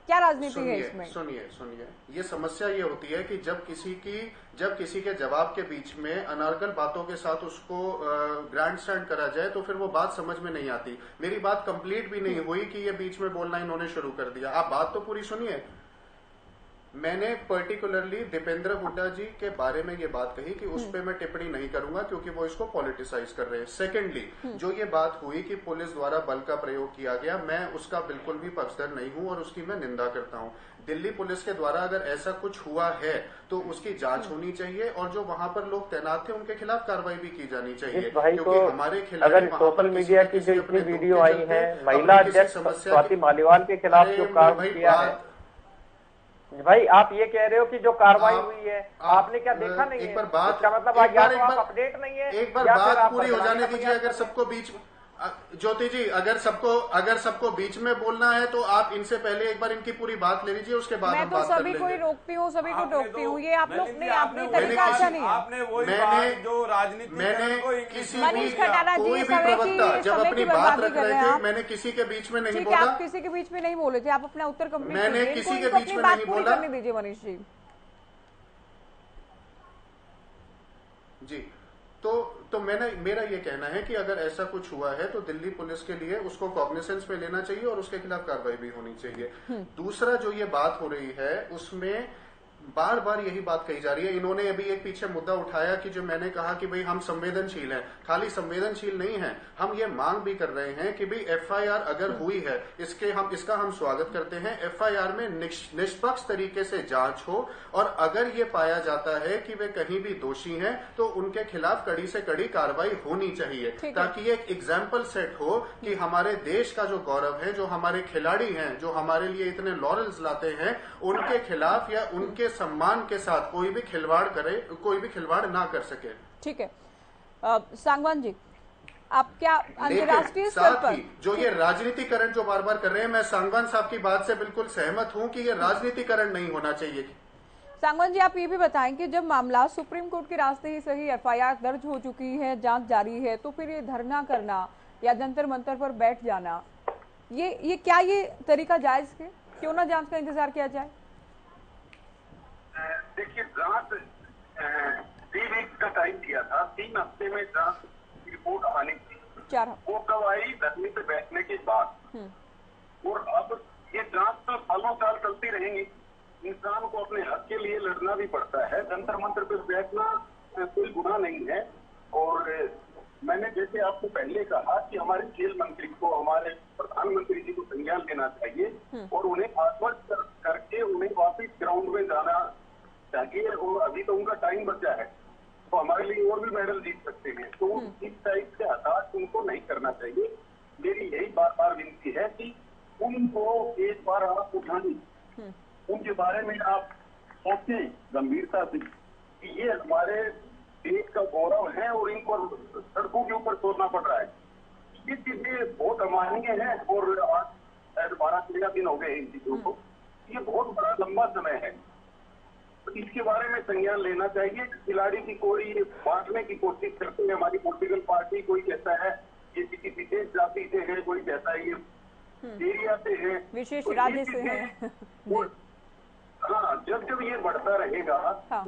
क्या राजनीति है इसमें? सुनिए, ये समस्या ये होती है कि जब किसी के जवाब के बीच में अनार्गल बातों के साथ उसको ग्रैंड स्टैंड करा जाए तो फिर वो बात समझ में नहीं आती। मेरी बात कंप्लीट भी नहीं हुई कि ये बीच में बोलना इन्होंने शुरू कर दिया। आप बात तो पूरी सुनिए। मैंने पर्टिकुलरली दीपेंद्र हुड्डा जी के बारे में ये बात कही कि उस पे मैं टिप्पणी नहीं करूंगा क्योंकि वो इसको पॉलिटिसाइज कर रहे हैं। सेकेंडली, जो ये बात हुई कि पुलिस द्वारा बल का प्रयोग किया गया, मैं उसका बिल्कुल भी पक्षधर नहीं हूं और उसकी मैं निंदा करता हूं। दिल्ली पुलिस के द्वारा अगर ऐसा कुछ हुआ है तो उसकी जांच होनी चाहिए और जो वहां पर लोग तैनात थे उनके खिलाफ कार्रवाई भी की जानी चाहिए, क्योंकि हमारे खिलाफ अगर सोशल मीडिया की जो इतनी वीडियो आई है, महिला अध्यक्ष स्वाति मालीवाल के खिलाफ जो कार्रवाई किया है, भाई आप ये कह रहे हो कि जो कार्रवाई हुई है आपने क्या देखा नहीं है? इसका मतलब आप अपडेट नहीं है। एक बार बात पूरी हो जाने दीजिए। अगर सबको बीच ज्योति जी, अगर सबको बीच में बोलना है तो आप इनसे पहले एक बार इनकी पूरी बात ले लीजिए, उसके बाद हम बात कर लेंगे। मैं तो सभी को रोकती हूँ, सभी को टोकती हूँ। ये आप लोग ने अपनी तरीका अच्छा नहीं है। मैंने किसी कोई भी प्रवक्ता जब अपनी बात रख रहे थे, मैंने किसी के बीच में नहीं बोला। आप किसी के बीच में नहीं बोले थे, आप अपना उत्तर कंप्लीट मैंने किसी के बीच में नहीं बोला। करने दीजिए मनीष जी। तो मेरा ये कहना है कि अगर ऐसा कुछ हुआ है तो दिल्ली पुलिस के लिए उसको कॉग्निसेंस में लेना चाहिए और उसके खिलाफ कार्रवाई भी होनी चाहिए। दूसरा, जो ये बात हो रही है उसमें बार बार यही बात कही जा रही है। इन्होंने अभी एक पीछे मुद्दा उठाया कि जो मैंने कहा कि भाई हम संवेदनशील हैं। खाली संवेदनशील नहीं है, हम ये मांग भी कर रहे हैं कि भाई एफआईआर अगर हुई है इसका हम स्वागत करते हैं। एफआईआर में निष्पक्ष तरीके से जांच हो और अगर ये पाया जाता है कि वे कहीं भी दोषी हैं तो उनके खिलाफ कड़ी से कड़ी कार्रवाई होनी चाहिए, ताकि एक एग्जाम्पल सेट हो कि हमारे देश का जो गौरव है, जो हमारे खिलाड़ी हैं, जो हमारे लिए इतने लॉरेल्स लाते हैं, उनके खिलाफ या उनके सम्मान के साथ कोई भी खिलवाड़ ना कर सके। ठीक है सांगवान जी, आप क्या अंतर्राष्ट्रीय स्तर पर जो ये राजनीतिकरण जो बार बार कर रहे हैं, मैं सांगवान साहब की बात से बिल्कुल सहमत हूं कि ये राजनीतिकरण नहीं होना चाहिए। सांगवान जी, आप ये भी बताएं कि जब मामला सुप्रीम कोर्ट के रास्ते ही सही एफआईआर दर्ज हो चुकी है, जांच जारी है, तो फिर ये धरना करना या जंतर मंतर पर बैठ जाना, ये क्या ये तरीका जायज है? क्यों ना जांच का इंतजार किया जाए? देखिए, जांच 3 वीक का टाइम दिया था, 3 हफ्ते में जांच की रिपोर्ट आनी थी। वो कब आई? धरने पे बैठने के बाद। और अब ये जांच तो सालों साल चलती रहेंगी। इंसान को अपने हक के लिए लड़ना भी पड़ता है। जंतर मंतर पे बैठना कोई गुनाह नहीं है। और मैंने जैसे आपको पहले कहा कि हमारे खेल मंत्री को, हमारे प्रधानमंत्री जी को संज्ञान लेना चाहिए और उन्हें आश्वस्त करके उन्हें वापिस ग्राउंड में जाना चाहिए। और अभी तो उनका टाइम बचा है, तो हमारे लिए और भी मेडल जीत सकते हैं। तो इस टाइप से हताश उनको नहीं करना चाहिए। मेरी यही बार बार विनती है कि उनको एक बार आप उठानी, उनके बारे में आप सोचें गंभीरता से कि ये हमारे देश का गौरव है और इनको सड़कों के ऊपर छोड़ना पड़ रहा है। ये चीजें बहुत अमाननीय है और आज 12-13 दिन हो गए इन चीजों को। ये बहुत बड़ा लंबा समय है, तो इसके बारे में संज्ञान लेना चाहिए। खिलाड़ी की कोई बांटने की कोशिश करते हैं हमारी पॉलिटिकल पार्टी। कोई कहता है ये किसी विशेष जाति से है, कोई कहता है ये एरिया से है, विशेष राज्य से है। हाँ, जब ये बढ़ता रहेगा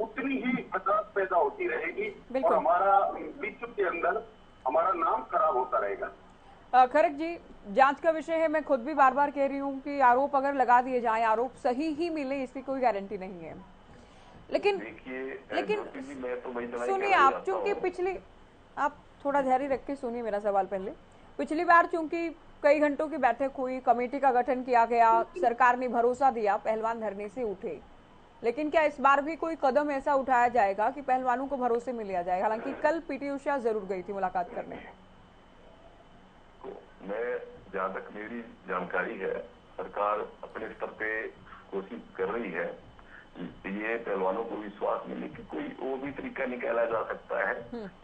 उतनी ही फसाद पैदा होती रहेगी और हमारा विश्व के अंदर हमारा नाम खराब होता रहेगा। खरक जी, जांच का विषय है। मैं खुद भी बार बार कह रही हूँ कि आरोप अगर लगा दिए जाएं, आरोप सही ही मिले, इसकी कोई गारंटी नहीं है। लेकिन सुनिए, आप चूंकि आप थोड़ा धैर्य रख के सुनिए मेरा सवाल पहले। पिछली बार चूंकि कई घंटों की बैठक हुई, कमेटी का गठन किया गया, सरकार ने भरोसा दिया, पहलवान धरने से उठे, लेकिन क्या इस बार भी कोई कदम ऐसा उठाया जाएगा कि पहलवानों को भरोसे में लिया जाएगा? हालांकि कल पीटी उषा जरूर गई थी मुलाकात करने। मैं, जहाँ तक मेरी जानकारी है, सरकार अपने स्तर पे कोशिश कर रही है ये पहलवानों को विश्वास मिले कि कोई वो भी तरीका निकाला जा सकता है।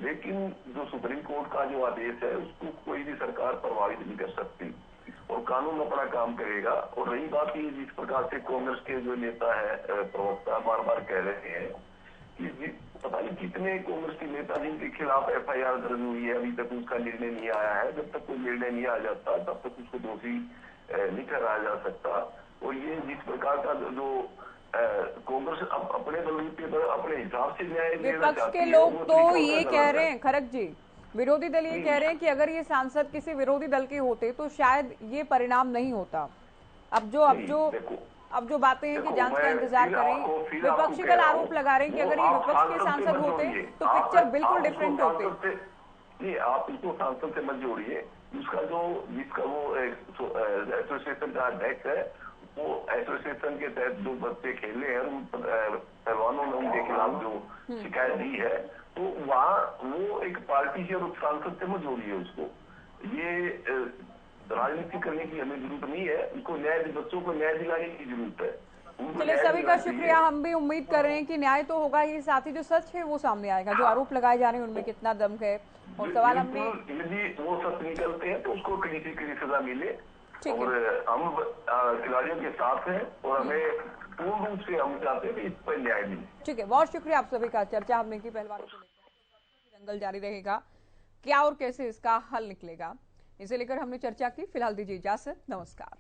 लेकिन जो सुप्रीम कोर्ट का जो आदेश है उसको कोई भी सरकार प्रभावित नहीं कर सकती। और कानून अपना काम करेगा। और रही बात ये, जिस प्रकार से कांग्रेस के जो नेता है, प्रवक्ता बार बार कह रहे हैं कि पता नहीं कितने कांग्रेस के नेता जिनके खिलाफ FIR दर्ज हुई है, अभी तक उसका निर्णय नहीं आया है। जब तक कोई निर्णय नहीं आ जाता तब तक उसको दोषी नहीं ठहराया जा सकता। और ये जिस प्रकार का जो कांग्रेस अपने बलबूते पर अपने हिसाब से न्याय देना विपक्ष चाहती के है, लोग वो तो तरीका ये गलत कह है। रहे हैं, खरग जी, विरोधी दल ये कह रहे हैं कि अगर ये सांसद किसी विरोधी दल के होते तो शायद ये परिणाम नहीं होता। अब जो बातें हैं कि जांच का इंतजार करें, विपक्षी दल आरोप लगा रहे हैं कि अगर ये विपक्ष के सांसद होते तो पिक्चर बिल्कुल डिफरेंट होती। नहीं, आप इसको सांसद से मत जोड़िए। जिसका वो एसोसिएशन का अध्यक्ष है, वो एसोसिएशन के तहत जो बच्चे खेले हैं, उन पहलवानों ने उनके खिलाफ जो शिकायत दी है, तो वहाँ वो एक पार्टी से और सांसद से मत जोड़िए उसको। ये राजनीति करने की हमें जरूरत नहीं है। उनको बच्चों को न्याय दिलाने की जरूरत है। चलिए, सभी का शुक्रिया। हम भी उम्मीद कर रहे हैं कि न्याय तो होगा ही, साथ ही जो सच है वो सामने आएगा, जो आरोप लगाए जा रहे हैं उनमें कितना दम है। और सवाल हमने, यदि वो सच निकलते हैं तो उसको कड़ी से कड़ी सजा मिले। और हम खिलाड़ियों के साथ हैं और हमें पूर्ण रूप से हम चाहते हैं कि इस पर न्याय मिले। ठीक है, बहुत शुक्रिया आप सभी का। चर्चा हमने की पहलवानों को लेकर, दंगल जारी रहेगा, क्या और कैसे इसका हल निकलेगा, इसे लेकर हमने चर्चा की। फिलहाल दीजिए इजाजत, नमस्कार।